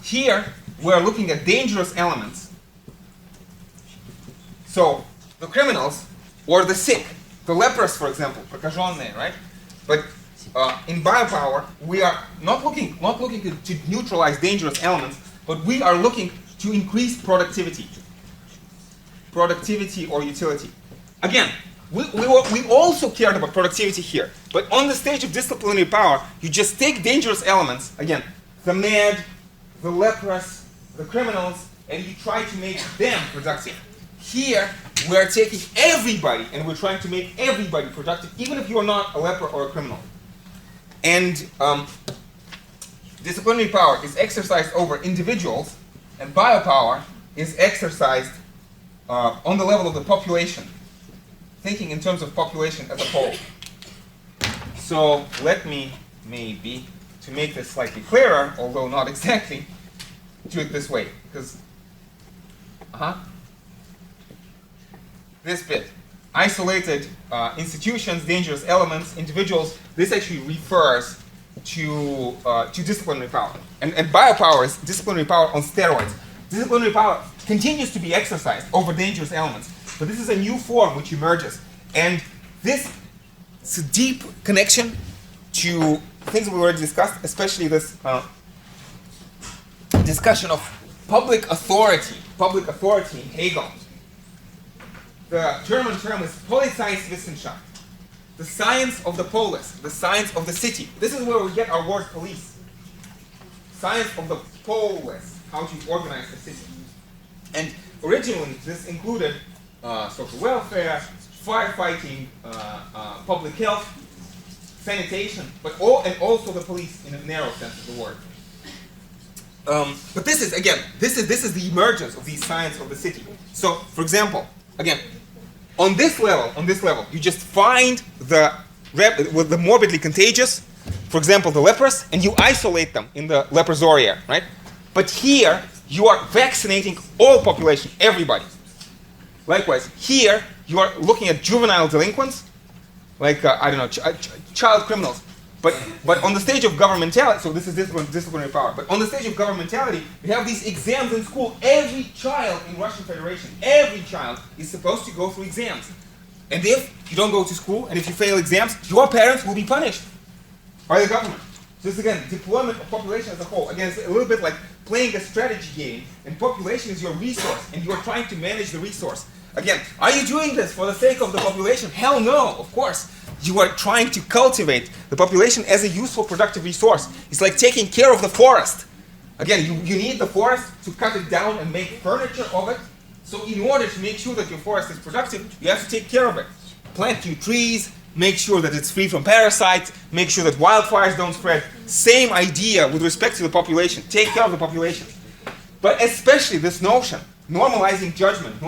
Here, we're looking at dangerous elements. So, the criminals, or the sick, the leprous, for example, prokаженные, right? But in biopower, we are not looking to neutralize dangerous elements, but we are looking to increase productivity or utility. Again, we also cared about productivity here, but on the stage of disciplinary power, you just take dangerous elements, again, the mad, the leprous, the criminals, and you try to make them productive. Here, we're taking everybody, and we're trying to make everybody productive, even if you're not a leper or a criminal. And disciplinary power is exercised over individuals, and biopower is exercised on the level of the population, thinking in terms of population as a whole. So let me maybe, to make this slightly clearer, although not exactly, do it this way, because this bit, isolated institutions, dangerous elements, individuals, this actually refers to disciplinary power. And biopower is disciplinary power on steroids. Disciplinary power continues to be exercised over dangerous elements, but this is a new form which emerges. And this is a deep connection to things we already discussed, especially this discussion of public authority in Hegel. The German term is Polizeiwissenschaft, the science of the polis, the science of the city. This is where we get our word police. Science of the polis, how to organize the city. And originally this included social welfare, firefighting, public health, sanitation, and also the police in a narrow sense of the word. But this is the emergence of the science of the city. So, for example, again, on this level, you just find with the morbidly contagious, for example, the leprous, and you isolate them in the leprosaria, right? But here, you are vaccinating all population, everybody. Likewise, here, you are looking at juvenile delinquents, like, child criminals. But on the stage of governmentality, so this is disciplinary power, but on the stage of governmentality, we have these exams in school. Every child in Russian Federation, every child is supposed to go through exams. And if you don't go to school, and if you fail exams, your parents will be punished by the government. So this again, deployment of population as a whole. Again, it's a little bit like playing a strategy game, and population is your resource, and you are trying to manage the resource. Again, are you doing this for the sake of the population? Hell no, of course. You are trying to cultivate the population as a useful, productive resource. It's like taking care of the forest. Again, you need the forest to cut it down and make furniture of it. So in order to make sure that your forest is productive, you have to take care of it. Plant new trees, make sure that it's free from parasites, make sure that wildfires don't spread. Same idea with respect to the population. Take care of the population. But especially this notion, normalizing judgment,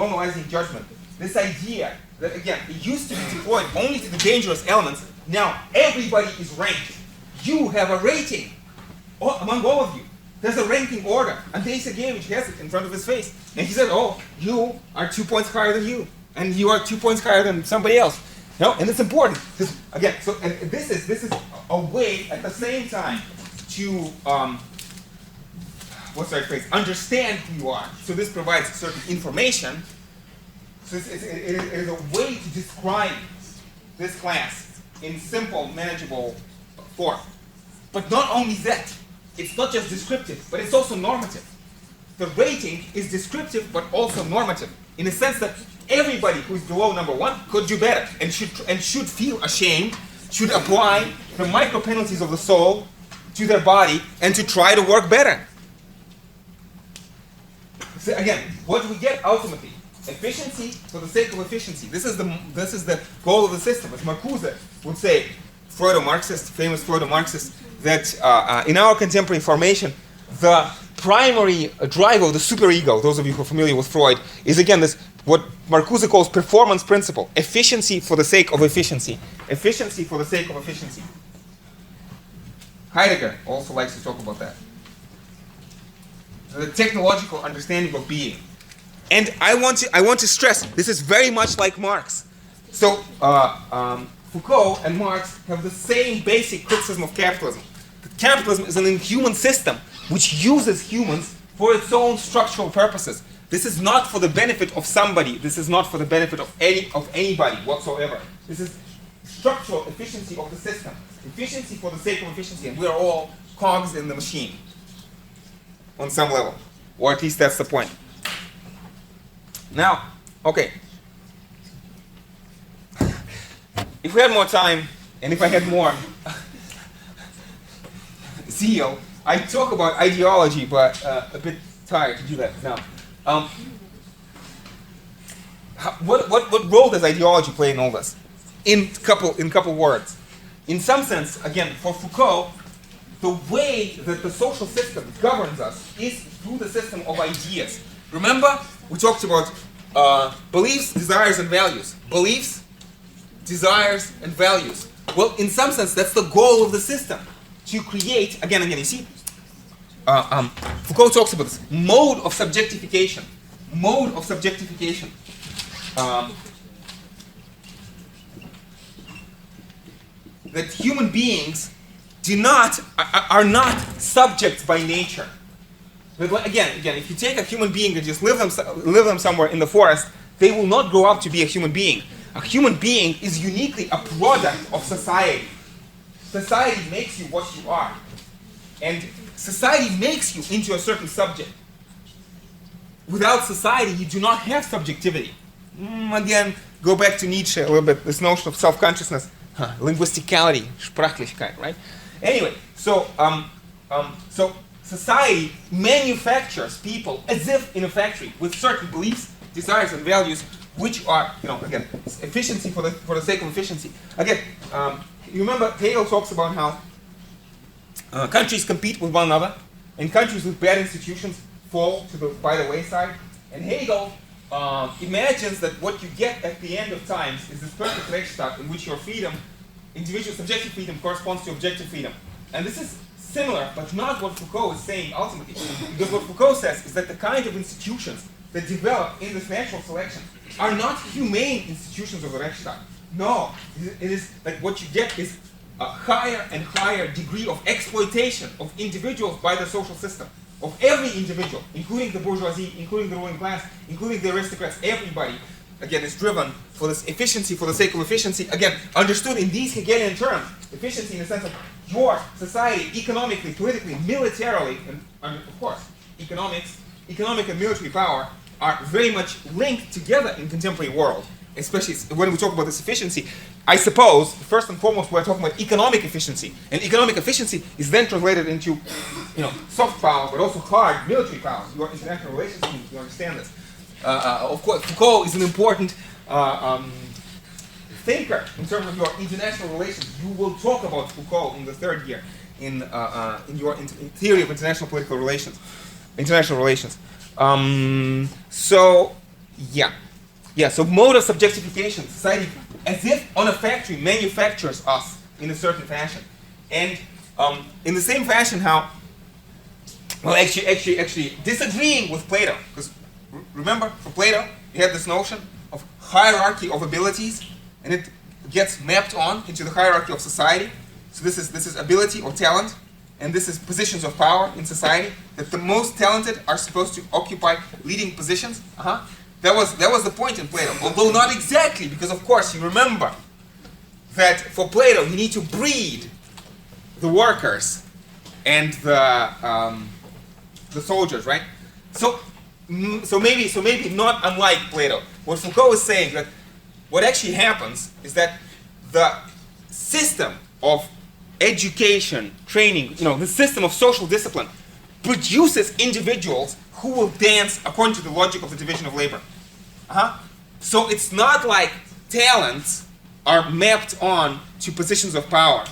this idea that, again, it used to be deployed only to the dangerous elements. Now everybody is ranked. You have a rating among all of you. There's a ranking order. And Gavich has it in front of his face. And he said, oh, you are 2 points higher than you. And you are 2 points higher than somebody else. You know, and it's important. Again, so and this is a way at the same time to understand who you are. So this provides certain information. So it is a way to describe this class in simple, manageable form. But not only that, it's not just descriptive, but it's also normative. The rating is descriptive, but also normative, in the sense that everybody who is below number 1 could do better and should feel ashamed, should apply the micro penalties of the soul to their body and to try to work better. So again, what do we get ultimately? Efficiency for the sake of efficiency. This is the goal of the system. As Marcuse would say, Freudo-Marxist, famous Freudo-Marxist, that in our contemporary formation, the primary driver of the superego, those of you who are familiar with Freud, is again this, what Marcuse calls performance principle. Efficiency for the sake of efficiency. Efficiency for the sake of efficiency. Heidegger also likes to talk about that. The technological understanding of being. And I want to stress, this is very much like Marx. So Foucault and Marx have the same basic criticism of capitalism. Capitalism is an inhuman system which uses humans for its own structural purposes. This is not for the benefit of somebody. This is not for the benefit of anybody whatsoever. This is structural efficiency of the system. Efficiency for the sake of efficiency. And we are all cogs in the machine on some level. Or at least that's the point. Now, okay. If we had more time, and if I had more zeal, I'd talk about ideology, but a bit tired to do that now. What role does ideology play in all this? In couple words. In some sense, again, for Foucault, the way that the social system governs us is through the system of ideas. Remember, we talked about beliefs, desires, and values. Beliefs, desires, and values. Well, in some sense, that's the goal of the system. To create, again, you see, Foucault talks about this mode of subjectification. Mode of subjectification. That human beings are not subjects by nature. But again, if you take a human being and just live them somewhere in the forest, they will not grow up to be a human being. A human being is uniquely a product of society. Society makes you what you are. And society makes you into a certain subject. Without society, you do not have subjectivity. Again, go back to Nietzsche a little bit, this notion of self-consciousness, linguisticality, Sprachlichkeit, right? Anyway, so society manufactures people as if in a factory with certain beliefs, desires, and values, which are, again, efficiency for the sake of efficiency. Again, you remember Hegel talks about how countries compete with one another, and countries with bad institutions fall by the wayside. And Hegel imagines that what you get at the end of times is this perfect Rechtsstaat in which your freedom, individual subjective freedom, corresponds to objective freedom. And this is similar, but not what Foucault is saying ultimately. Because what Foucault says is that the kind of institutions that develop in this natural selection are not humane institutions of the Rechtsstaat. No, it is like what you get is a higher and higher degree of exploitation of individuals by the social system, of every individual, including the bourgeoisie, including the ruling class, including the aristocrats, everybody, again, is driven for this efficiency, for the sake of efficiency, again, understood in these Hegelian terms, efficiency in the sense of your society, economically, politically, militarily, and of course, economic and military power are very much linked together in contemporary world, especially when we talk about this efficiency. I suppose, first and foremost, we're talking about economic efficiency, and economic efficiency is then translated into, soft power, but also hard military power. Your international relations team, you understand this. Of course, Foucault is an important thinker in terms of your international relations. You will talk about Foucault in the third year in your theory of international political relations, international relations. So mode of subjectification, society, as if on a factory, manufactures us in a certain fashion, and in the same fashion, how, well, actually disagreeing with Plato, because remember, for Plato, you had this notion of hierarchy of abilities, and it gets mapped on into the hierarchy of society. So this is ability or talent, and this is positions of power in society, that the most talented are supposed to occupy leading positions. That was the point in Plato, although not exactly, because of course you remember that for Plato you need to breed the workers and the soldiers, right? So maybe not unlike Plato. What Foucault is saying, that what actually happens is that the system of education, training, the system of social discipline produces individuals who will dance according to the logic of the division of labor. So it's not like talents are mapped on to positions of power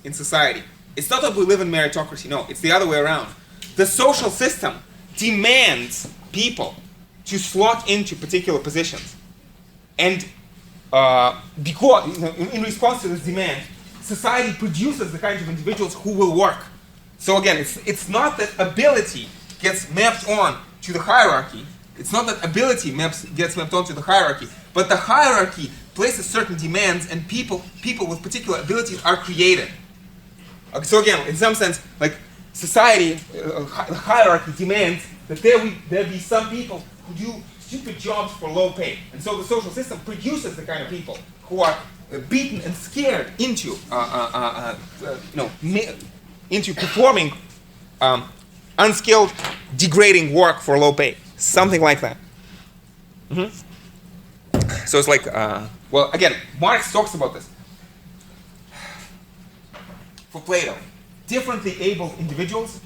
in society. It's not that we live in meritocracy, no, it's the other way around. The social system demands people to slot into particular positions. And because, in response to this demand, society produces the kinds of individuals who will work. So again, it's not that ability gets mapped on to the hierarchy. It's not that ability gets mapped onto the hierarchy, but the hierarchy places certain demands, and people with particular abilities are created. Okay, so again, in some sense, like society, the hierarchy demands that there be some people who do stupid jobs for low pay, and so the social system produces the kind of people who are beaten and scared into into performing unskilled, degrading work for low pay, something like that. So it's like, well, again, Marx talks about this. For Plato, differently abled individuals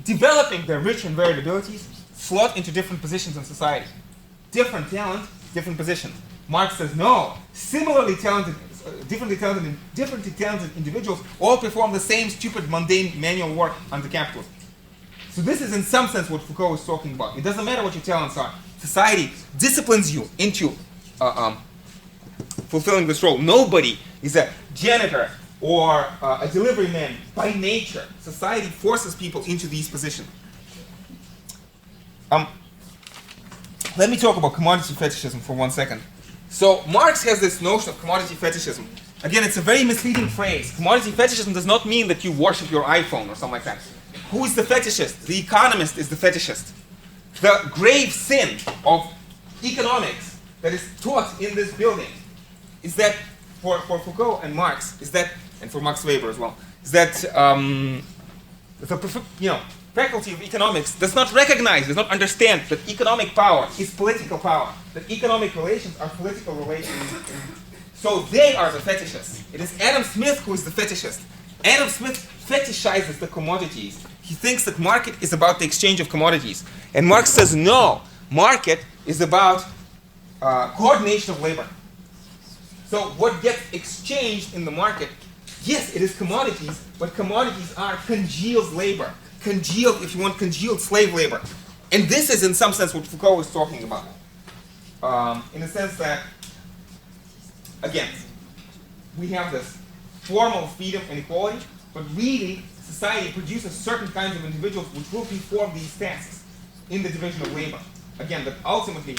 developing their rich and varied abilities slot into different positions in society. Different talent, different positions. Marx says no. Similarly talented, differently talented individuals all perform the same stupid, mundane manual work under capitalism. So this is in some sense what Foucault is talking about. It doesn't matter what your talents are. Society disciplines you into fulfilling this role. Nobody is a janitor or a delivery man by nature. Society forces people into these positions. Let me talk about commodity fetishism for 1 second. So Marx has this notion of commodity fetishism. Again, it's a very misleading phrase. Commodity fetishism does not mean that you worship your iPhone or something like that. Who is the fetishist? The economist is the fetishist. The grave sin of economics that is taught in this building is that, for Foucault and Marx, is that, and for Max Weber as well, is that the faculty of economics does not recognize, does not understand that economic power is political power, that economic relations are political relations. So they are the fetishists. It is Adam Smith who is the fetishist. Adam Smith fetishizes the commodities. He thinks that market is about the exchange of commodities. And Marx says, no, market is about coordination of labor. So what gets exchanged in the market, yes, it is commodities, but commodities are congealed labor. Congealed, if you want, congealed slave labor. And this is in some sense what Foucault is talking about. In the sense that, again, we have this formal freedom and equality, but really society produces certain kinds of individuals which will perform these tasks in the division of labor. Again, that ultimately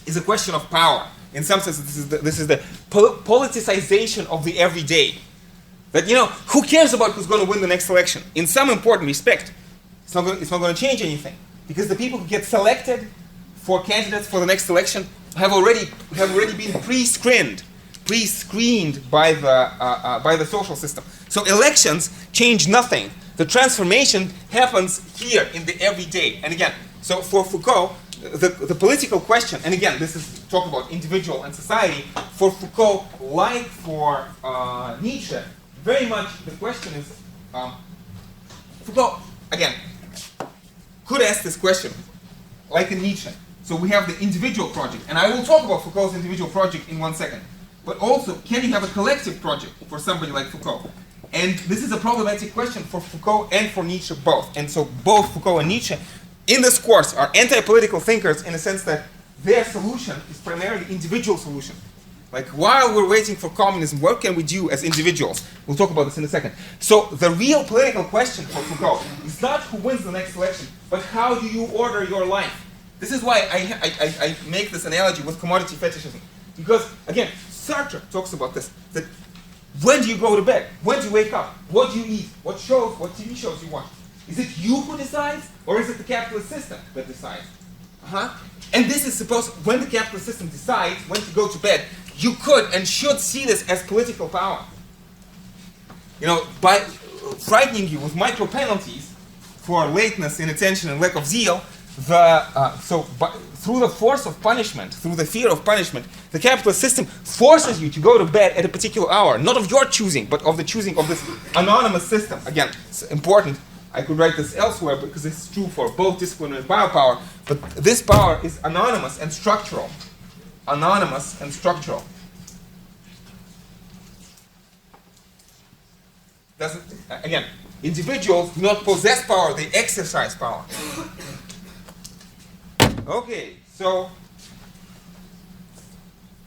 is a question of power. In some sense, this is the politicization of the everyday. That, who cares about who's going to win the next election? In some important respect, it's not going to change anything. Because the people who get selected for candidates for the next election have already been pre-screened by the social system. So elections change nothing. The transformation happens here in the everyday. And again, so for Foucault, the political question, and again, this is talk about individual and society. For Foucault, like for Nietzsche, very much the question is, Foucault, again, could ask this question, like in Nietzsche. So we have the individual project, and I will talk about Foucault's individual project in 1 second. But also, can you have a collective project for somebody like Foucault? And this is a problematic question for Foucault and for Nietzsche both. And so both Foucault and Nietzsche, in this course, are anti-political thinkers in the sense that their solution is primarily individual solution. Like, while we're waiting for communism, what can we do as individuals? We'll talk about this in a second. So the real political question for Foucault is not who wins the next election, but how do you order your life? This is why I make this analogy with commodity fetishism. Because, again, Sartre talks about this, that when do you go to bed? When do you wake up? What do you eat? What TV shows you watch? Is it you who decides, or is it the capitalist system that decides? And this is supposed, when the capitalist system decides when to go to bed, you could and should see this as political power. By frightening you with micro penalties for lateness, inattention, and lack of zeal, through the force of punishment, through the fear of punishment, the capitalist system forces you to go to bed at a particular hour, not of your choosing, but of the choosing of this anonymous system. Again, it's important. I could write this elsewhere because it's true for both disciplinary and biopower, but this power is anonymous and structural. Anonymous and structural. Again, individuals do not possess power, they exercise power. Okay, so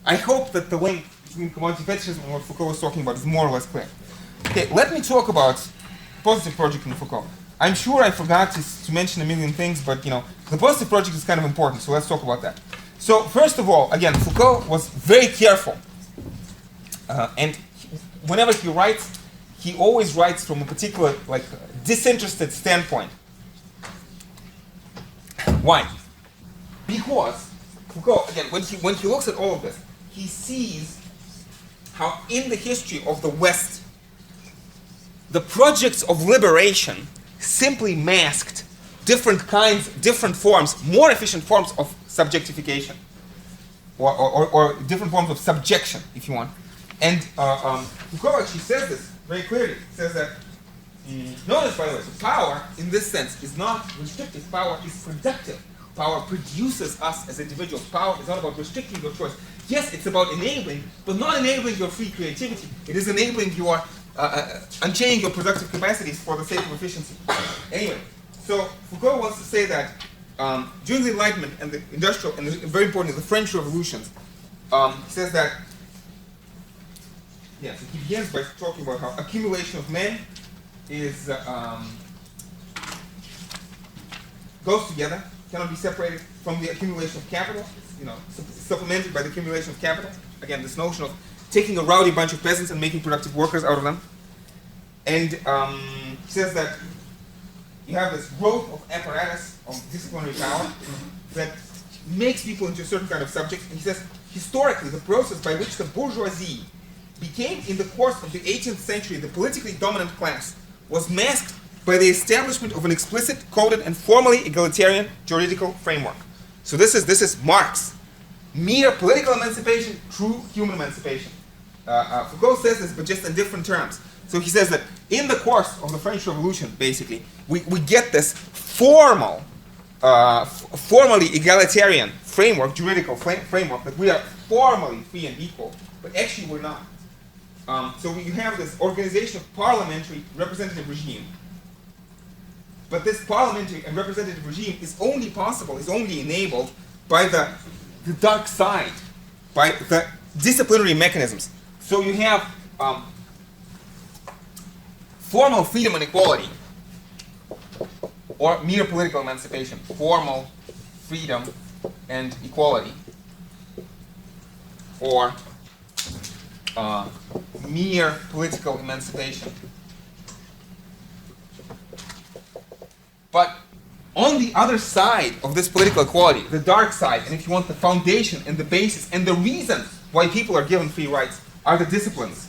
I hope that the link between commodity fetishism and what Foucault was talking about is more or less clear. Okay, let me talk about positive project in Foucault. I'm sure I forgot to mention a million things, but the positive project is kind of important, so let's talk about that. So first of all, again, Foucault was very careful, and whenever he writes, he always writes from a particular, disinterested standpoint. Why? Because Foucault, again, when he looks at all of this, he sees how in the history of the West, the projects of liberation simply masked different forms, more efficient forms of subjectification, or different forms of subjection, if you want. And Foucault actually says this very clearly. He says that, notice by the way, so power in this sense is not restrictive, power is productive. Power produces us as individuals. Power is not about restricting your choice. Yes, it's about enabling, but not enabling your free creativity. It is enabling your, unchaining your productive capacities for the sake of efficiency. Anyway, so Foucault wants to say that during the Enlightenment and the industrial, and very importantly, the French revolutions, he says that, so he begins by talking about how accumulation of men is, goes together, cannot be separated from the accumulation of capital, supplemented by the accumulation of capital. Again, this notion of taking a rowdy bunch of peasants and making productive workers out of them. And he says that you have this growth of apparatus of disciplinary power that makes people into a certain kind of subject. And he says, historically, the process by which the bourgeoisie became, in the course of the 18th century, the politically dominant class, was masked by the establishment of an explicit, coded, and formally egalitarian juridical framework. So this is Marx. Mere political emancipation, true human emancipation. Foucault says this, but just in different terms. So he says that in the course of the French Revolution, basically, we get this formally egalitarian framework, juridical framework, that we are formally free and equal, but actually we're not. So you have this organization of parliamentary representative regime. But this parliamentary and representative regime is only possible, is only enabled by the dark side, by the disciplinary mechanisms. So you have formal freedom and equality, or mere political emancipation, formal freedom and equality. or mere political emancipation. But on the other side of this political equality, the dark side, and if you want the foundation and the basis and the reason why people are given free rights, are the disciplines.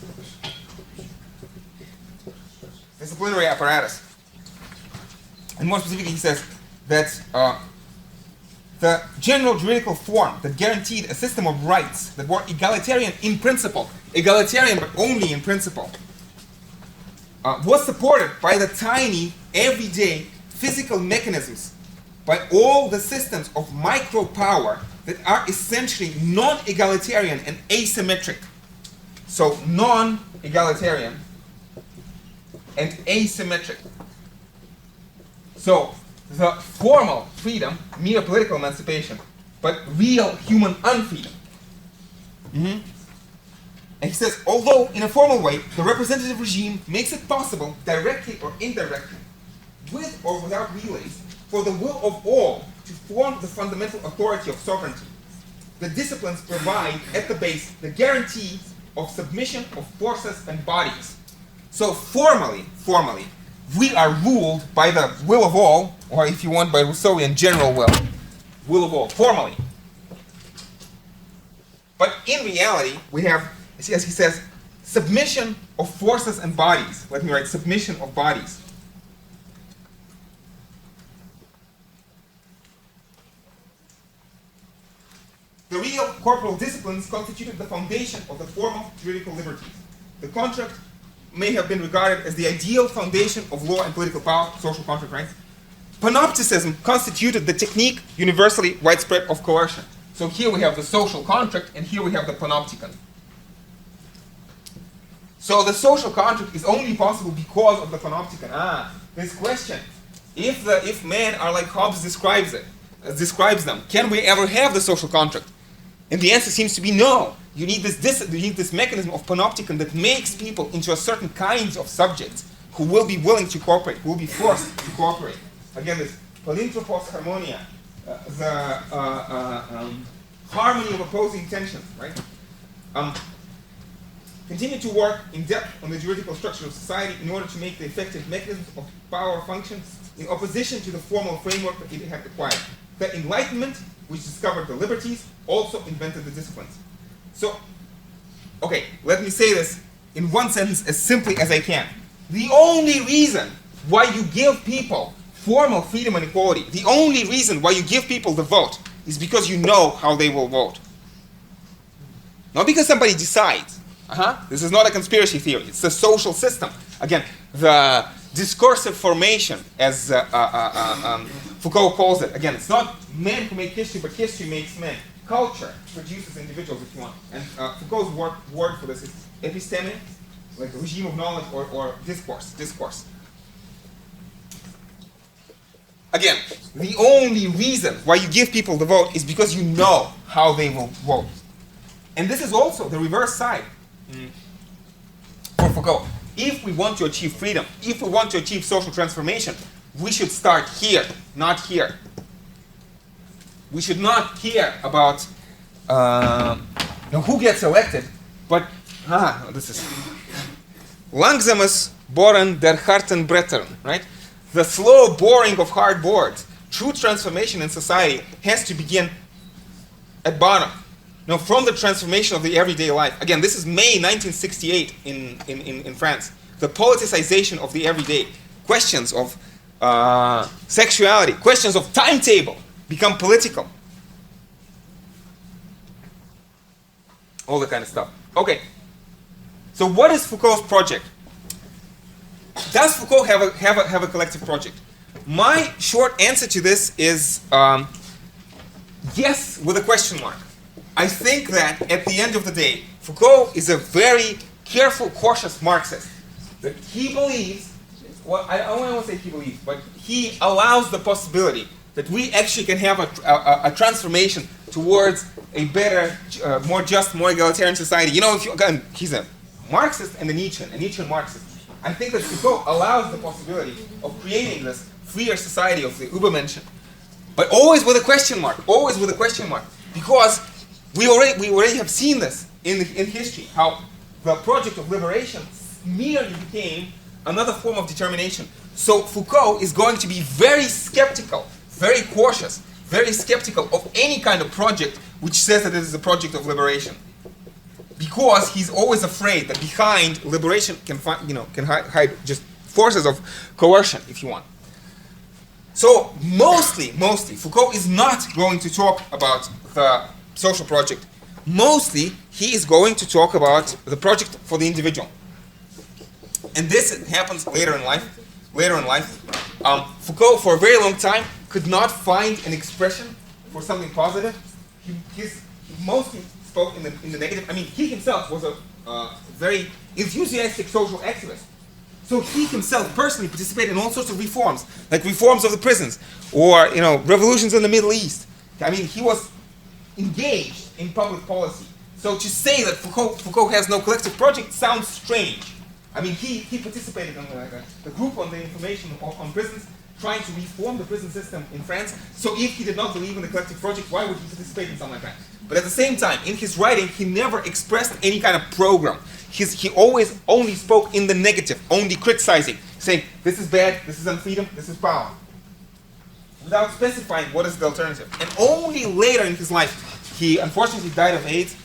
Disciplinary apparatus. And more specifically, he says that the general juridical form that guaranteed a system of rights that were egalitarian in principle, egalitarian but only in principle, was supported by the tiny, everyday, physical mechanisms, by all the systems of micro-power that are essentially non-egalitarian and asymmetric. So non-egalitarian and asymmetric. So the formal freedom, mere political emancipation, but real human unfreedom. And he says, although in a formal way, the representative regime makes it possible, directly or indirectly, with or without relays, for the will of all to form the fundamental authority of sovereignty. The disciplines provide at the base the guarantee of submission of forces and bodies. So formally, we are ruled by the will of all, or if you want, by Rousseauian general will of all, formally. But in reality, we have, as he says, submission of forces and bodies. Let me write submission of bodies. The real corporal disciplines constituted the foundation of the formal juridical liberties. The contract may have been regarded as the ideal foundation of law and political power, social contract rights. Panopticism constituted the technique universally widespread of coercion. So here we have the social contract, and here we have the panopticon. So the social contract is only possible because of the panopticon. This question: if men are like Hobbes describes them, can we ever have the social contract? And the answer seems to be no. You need this mechanism of panopticon that makes people into a certain kinds of subjects who will be willing to cooperate, who will be forced to cooperate. Again, this palinthropos harmonia, the harmony of opposing tensions, right? Continue to work in depth on the juridical structure of society in order to make the effective mechanisms of power function in opposition to the formal framework that it had acquired. The Enlightenment, which discovered the liberties, also invented the disciplines. So, okay, let me say this in one sentence as simply as I can. The only reason why you give people formal freedom and equality, the only reason why you give people the vote is because you know how they will vote. Not because somebody decides. This is not a conspiracy theory. It's a social system. Again, the discursive formation, as Foucault calls it. Again, it's not men who make history, but history makes men. Culture produces individuals, if you want. And Foucault's word for this is episteme, like a regime of knowledge, or discourse. Again, the only reason why you give people the vote is because you know how they will vote. And this is also the reverse side for Foucault. If we want to achieve freedom, if we want to achieve social transformation, we should start here, not here. We should not care about who gets elected, but this is langsames boren der harten Brettern, right? The slow boring of hard boards. True transformation in society has to begin at bottom. From the transformation of the everyday life. Again, this is May 1968 in France. The politicization of the everyday. Questions of sexuality, questions of timetable become political. All that kind of stuff. Okay. So what is Foucault's project? Does Foucault have a collective project? My short answer to this is yes, with a question mark. I think that at the end of the day, Foucault is a very careful, cautious Marxist. That he believes, well, I don't want to say he believes, but he allows the possibility that we actually can have a transformation towards a better, more just, more egalitarian society. He's a Marxist and a Nietzschean Marxist. I think that Foucault allows the possibility of creating this freer society of the Übermenschen. But always with a question mark, because We already have seen this in history, how the project of liberation merely became another form of determination. So Foucault is going to be very skeptical, very cautious, very skeptical of any kind of project which says that it is a project of liberation, because he's always afraid that behind liberation can hide just forces of coercion, if you want. So mostly, Foucault is not going to talk about the social project. Mostly, he is going to talk about the project for the individual. And this happens later in life. Foucault, for a very long time, could not find an expression for something positive. He mostly spoke in the negative. I mean, he himself was a very enthusiastic social activist. So he himself personally participated in all sorts of reforms, like reforms of the prisons, or revolutions in the Middle East. I mean, he was engaged in public policy. So to say that Foucault has no collective project sounds strange. I mean, he participated in the group on the information on prisons, trying to reform the prison system in France. So if he did not believe in the collective project, why would he participate in something like that? But at the same time, in his writing, he never expressed any kind of program. He always only spoke in the negative, only criticizing, saying, this is bad, this is unfreedom, this is power, without specifying what is the alternative. And only later in his life, he unfortunately died of AIDS,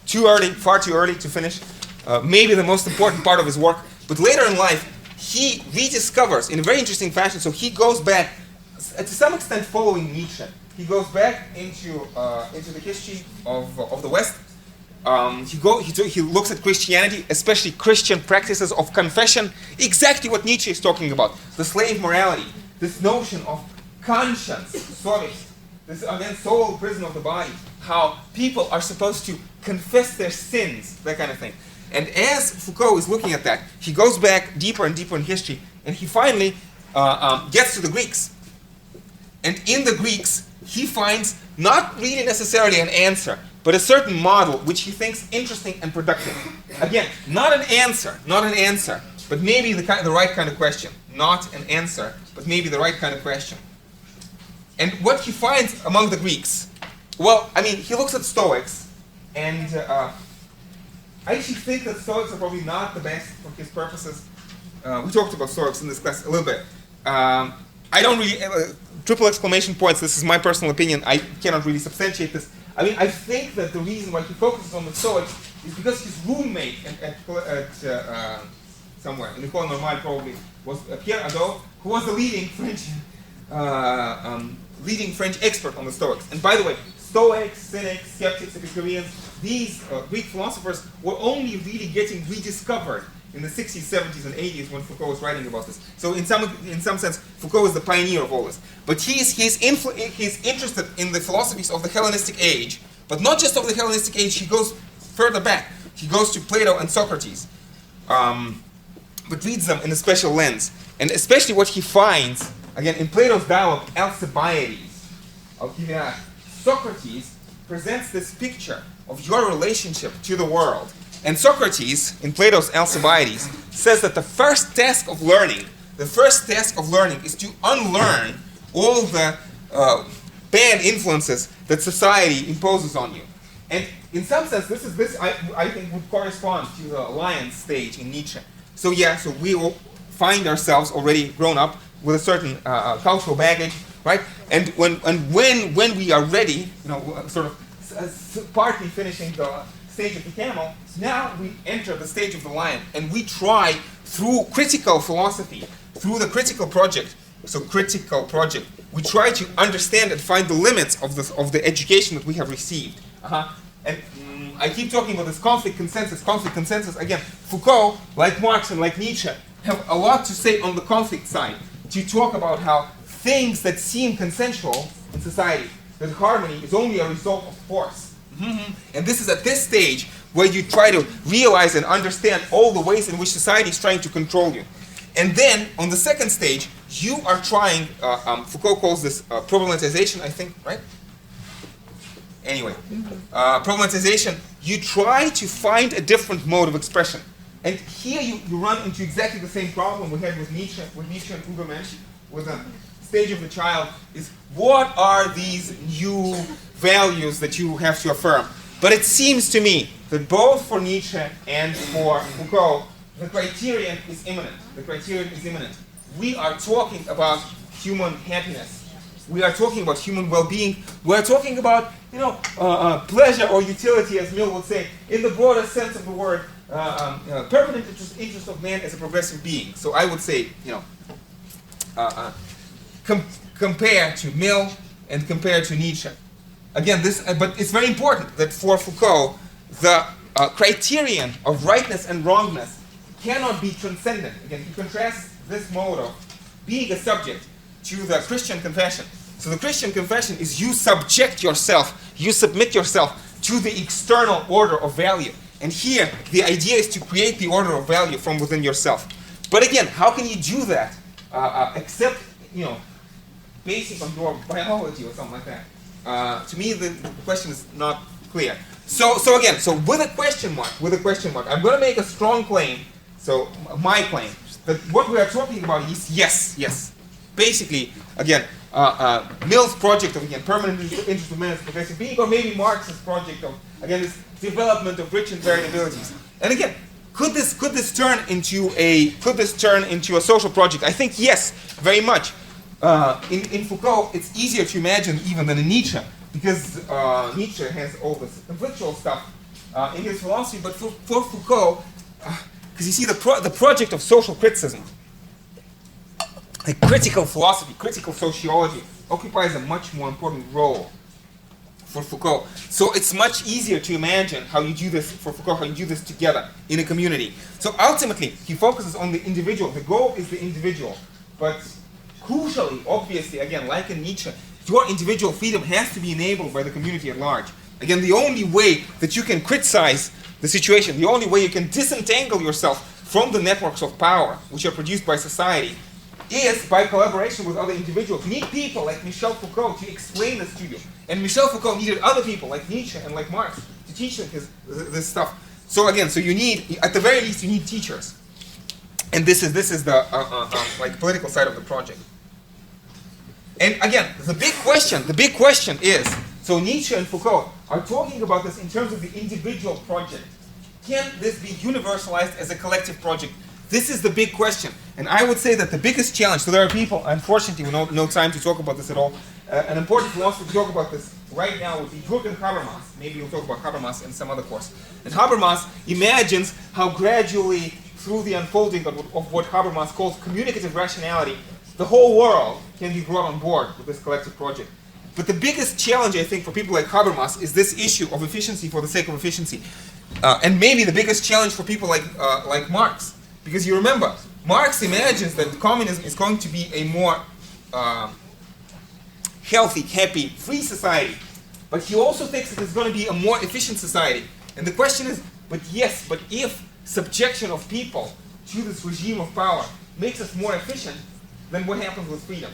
too early, far too early to finish, maybe the most important part of his work. But later in life, he rediscovers in a very interesting fashion. So he goes back, to some extent following Nietzsche, he goes back into the history of the West. He looks at Christianity, especially Christian practices of confession, exactly what Nietzsche is talking about. The slave morality, this notion of conscience, совесть, this again soul prison of the body, how people are supposed to confess their sins, that kind of thing. And as Foucault is looking at that, he goes back deeper and deeper in history, and he finally gets to the Greeks. And in the Greeks, he finds not really necessarily an answer, but a certain model which he thinks interesting and productive. Again, not an answer, but maybe the right kind of question. Not an answer, but maybe the right kind of question. And what he finds among the Greeks, well, I mean, he looks at Stoics, and I actually think that Stoics are probably not the best for his purposes. We talked about Stoics in this class a little bit. I don't really, triple exclamation points, this is my personal opinion, I cannot really substantiate this. I mean, I think that the reason why he focuses on the Stoics is because his roommate at somewhere, in the École Normale probably, was Pierre Hadot, who was the leading French expert on the Stoics. And by the way, Stoics, Cynics, Skeptics, Epicureans, these Greek philosophers were only really getting rediscovered in the 60s, 70s, and 80s when Foucault was writing about this. So in some sense, Foucault is the pioneer of all this. But he's interested in the philosophies of the Hellenistic age, but not just of the Hellenistic age, he goes further back. He goes to Plato and Socrates, but reads them in a special lens. And especially what he finds, again, in Plato's dialogue, Alcibiades, I'll give you that. Socrates presents this picture of your relationship to the world. And Socrates, in Plato's Alcibiades, says that the first task of learning is to unlearn all the bad influences that society imposes on you. And in some sense, this I think would correspond to the lion stage in Nietzsche. So yeah, so we will find ourselves already grown up with a certain cultural baggage, right? And when we are ready, sort of partly finishing the stage of the camel, now we enter the stage of the lion, and we try through critical philosophy, through the critical project. So critical project, we try to understand and find the limits of the education that we have received. And I keep talking about this conflict consensus. Again, Foucault, like Marx and like Nietzsche, have a lot to say on the conflict side, to talk about how things that seem consensual in society, that harmony is only a result of force. And this is at this stage where you try to realize and understand all the ways in which society is trying to control you. And then, on the second stage, you are trying, Foucault calls this problematization, I think, right? Anyway, problematization, you try to find a different mode of expression. And here you run into exactly the same problem we had with Nietzsche and Übermensch, with the stage of the child, is what are these new values that you have to affirm. But it seems to me that both for Nietzsche and for Foucault, the criterion is imminent. The criterion is imminent. We are talking about human happiness. We are talking about human well-being. We are talking about, pleasure or utility, as Mill would say, in the broader sense of the word, permanent interest of man as a progressive being. So I would say, compared to Mill and compared to Nietzsche. Again, but it's very important that for Foucault, the criterion of rightness and wrongness cannot be transcendent. Again, he contrasts this mode of being a subject to the Christian confession. So the Christian confession is you subject yourself, you submit yourself to the external order of value. And here, the idea is to create the order of value from within yourself. But again, how can you do that except, basing on your biology or something like that? To me, the question is not clear. So with a question mark, I'm going to make a strong claim. So my claim that what we are talking about is yes. Basically, again, Mill's project of permanent interest of man as a progressive being, or maybe Marx's project of this development of rich and varied abilities. And again, could this turn into a social project? I think yes, very much. In Foucault, it's easier to imagine even than in Nietzsche, because Nietzsche has all this conflictual stuff in his philosophy. But for Foucault, because you see the project of social criticism, like critical philosophy, critical sociology, occupies a much more important role for Foucault. So it's much easier to imagine how you do this for Foucault, how you do this together in a community. So ultimately, he focuses on the individual. The goal is the individual. But crucially, obviously, again, like in Nietzsche, your individual freedom has to be enabled by the community at large. Again, the only way that you can criticize the situation, the only way you can disentangle yourself from the networks of power which are produced by society is by collaboration with other individuals. You need people like Michel Foucault to explain this to you. And Michel Foucault needed other people like Nietzsche and like Marx to teach him this stuff. So again, you need, at the very least, you need teachers. And this is the political side of the project. And again, the big question is, so Nietzsche and Foucault are talking about this in terms of the individual project. Can this be universalized as a collective project? This is the big question. And I would say that the biggest challenge, so there are people, unfortunately, we have no time to talk about this at all. An important philosopher to talk about this right now would be Jürgen Habermas. Maybe we'll talk about Habermas in some other course. And Habermas imagines how gradually, through the unfolding of what Habermas calls communicative rationality, the whole world can be brought on board with this collective project. But the biggest challenge, I think, for people like Habermas is this issue of efficiency for the sake of efficiency. And maybe the biggest challenge for people like Marx. Because you remember, Marx imagines that communism is going to be a more healthy, happy, free society. But he also thinks that it's going to be a more efficient society. And the question is, but if subjection of people to this regime of power makes us more efficient, then what happens with freedom?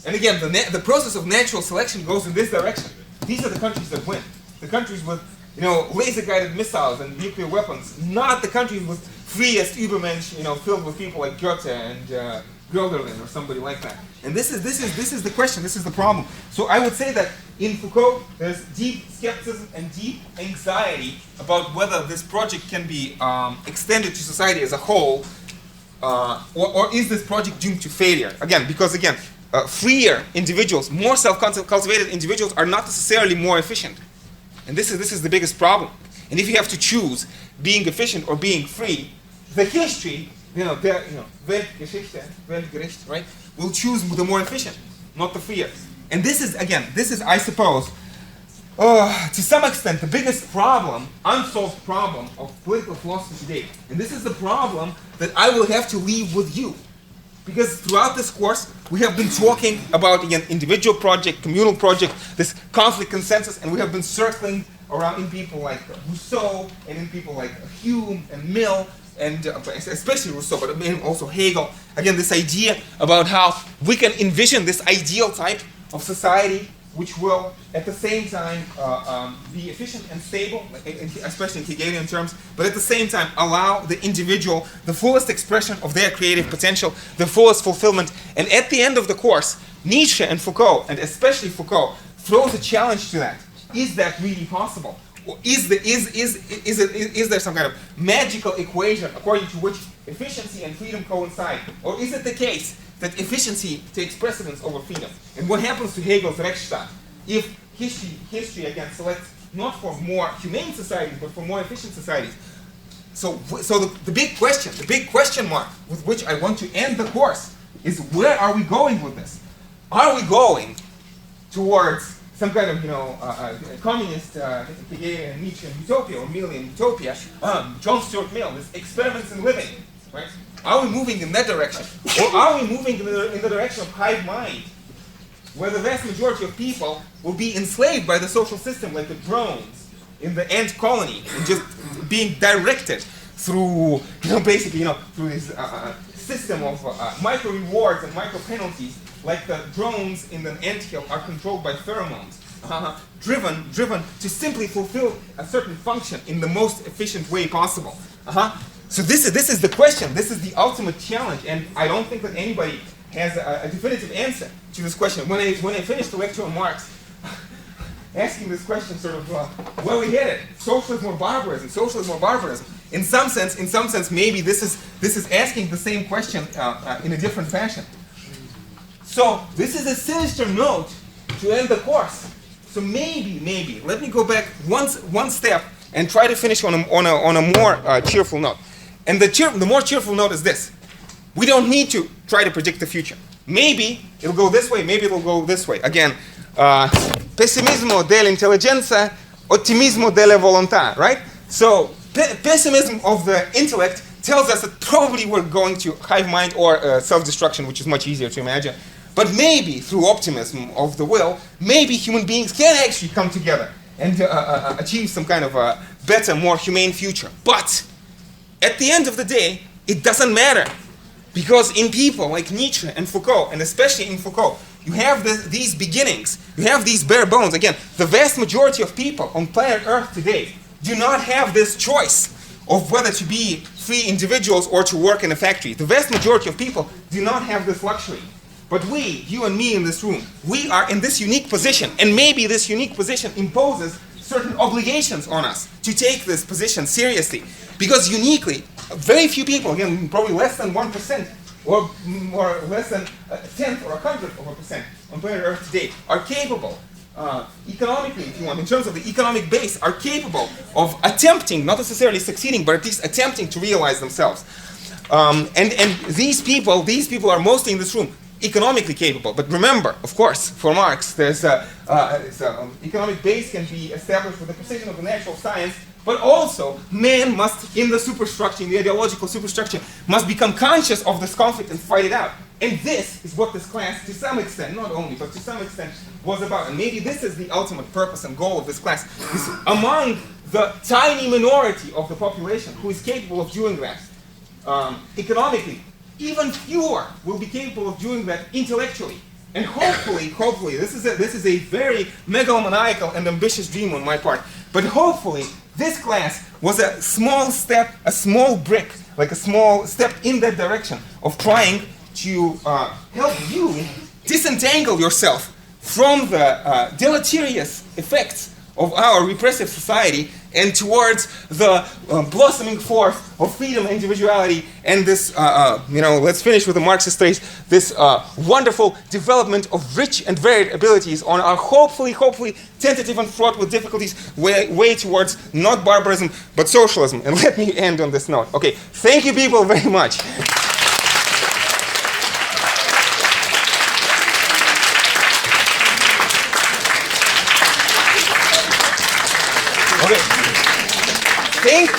And again, the process of natural selection goes in this direction. These are the countries that win. The countries with laser-guided missiles and nuclear weapons, not the countries with freest Übermensch, filled with people like Goethe and Gölderlin or somebody like that. And this is the question. This is the problem. So I would say that in Foucault, there's deep skepticism and deep anxiety about whether this project can be extended to society as a whole, or is this project doomed to failure? Because freer individuals, more self-cultivated individuals, are not necessarily more efficient. And this is the biggest problem. And if you have to choose being efficient or being free, the history, Weltgeschichte, Weltgericht, right, will choose the more efficient, not the freer. And this is, I suppose, to some extent, the biggest problem, unsolved problem of political philosophy today. And this is the problem that I will have to leave with you. Because throughout this course, we have been talking about, again, individual project, communal project, this conflict consensus, and we have been circling around in people like Rousseau, and in people like Hume and Mill, and especially Rousseau, but also Hegel. Again, this idea about how we can envision this ideal type of society which will, at the same time, be efficient and stable, especially in Hegelian terms, but at the same time allow the individual the fullest expression of their creative potential, the fullest fulfillment. And at the end of the course, Nietzsche and Foucault, and especially Foucault, throws a challenge to that. is that really possible? Or is there some kind of magical equation according to which efficiency and freedom coincide? Or is it the case that efficiency takes precedence over freedom? And what happens to Hegel's Rechtsstaat if history again selects not for more humane societies, but for more efficient societies? So the big question mark with which I want to end the course is, where are we going with this? Are we going towards some kind of, communist Hegelian Nietzsche utopia or Millian utopia, John Stuart Mill, this experiments in living, right? Are we moving in that direction? Or are we moving in the direction of hive mind, where the vast majority of people will be enslaved by the social system like the drones in the ant colony, and just being directed through, basically, through this system of micro rewards and micro penalties, like the drones in the anthill are controlled by pheromones, driven to simply fulfill a certain function in the most efficient way possible. So this is the question. This is the ultimate challenge, and I don't think that anybody has a definitive answer to this question. When I finished the lecture on Marx, asking this question, sort of, where we headed? Socialism or barbarism? Socialism or barbarism? In some sense, maybe this is asking the same question in a different fashion. So this is a sinister note to end the course. So maybe let me go back one step and try to finish on a more cheerful note. And the more cheerful note is this: we don't need to try to predict the future. Maybe it'll go this way. Maybe it'll go this way. Again, pessimismo dell'intelligenza, ottimismo della volontà. Right? So pessimism of the intellect tells us that probably we're going to hive mind or self-destruction, which is much easier to imagine. But maybe through optimism of the will, maybe human beings can actually come together and achieve some kind of a better, more humane future. But at the end of the day, it doesn't matter. Because in people like Nietzsche and Foucault, and especially in Foucault, you have these beginnings, you have these bare bones. Again, the vast majority of people on planet Earth today do not have this choice of whether to be free individuals or to work in a factory. The vast majority of people do not have this luxury. But we, you and me in this room, we are in this unique position, and maybe this unique position imposes certain obligations on us to take this position seriously. Because uniquely, very few people, again, probably less than 1%, or less than a tenth or a hundredth of a percent on planet Earth today, are capable, economically, if you want, in terms of the economic base, are capable of attempting, not necessarily succeeding, but at least attempting to realize themselves. And these people are mostly in this room economically capable. But remember, of course, for Marx, there's economic base can be established with the precision of the natural science, but also man must, in the superstructure, in the ideological superstructure, must become conscious of this conflict and fight it out. And this is what this class, to some extent, not only, but to some extent, was about. And maybe this is the ultimate purpose and goal of this class. Is among the tiny minority of the population who is capable of doing that economically, even fewer will be capable of doing that intellectually. And hopefully, this is a very megalomaniacal and ambitious dream on my part, but hopefully this class was a small step, a small brick, like a small step in that direction of trying to help you disentangle yourself from the deleterious effects of our repressive society and towards the blossoming forth of freedom and individuality and this, let's finish with the Marxist phrase, this wonderful development of rich and varied abilities on our hopefully tentative and fraught with difficulties way towards not barbarism but socialism. And let me end on this note. Okay, thank you people very much. Okay. Thank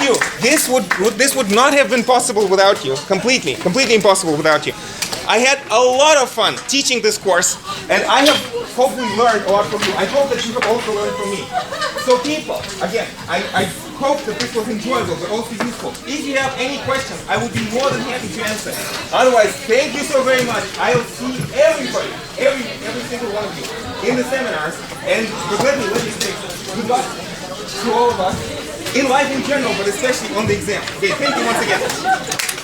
you. This would not have been possible without you. Completely impossible without you. I had a lot of fun teaching this course, and I have hopefully learned a lot from you. I hope that you have also learned from me. So people, again, I hope that this was enjoyable but also useful. If you have any questions, I would be more than happy to answer. Otherwise, thank you so very much. I will see everybody, every single one of you in the seminars, and let me say good luck to all of us in life in general, but especially on the exam. Okay, thank you once again.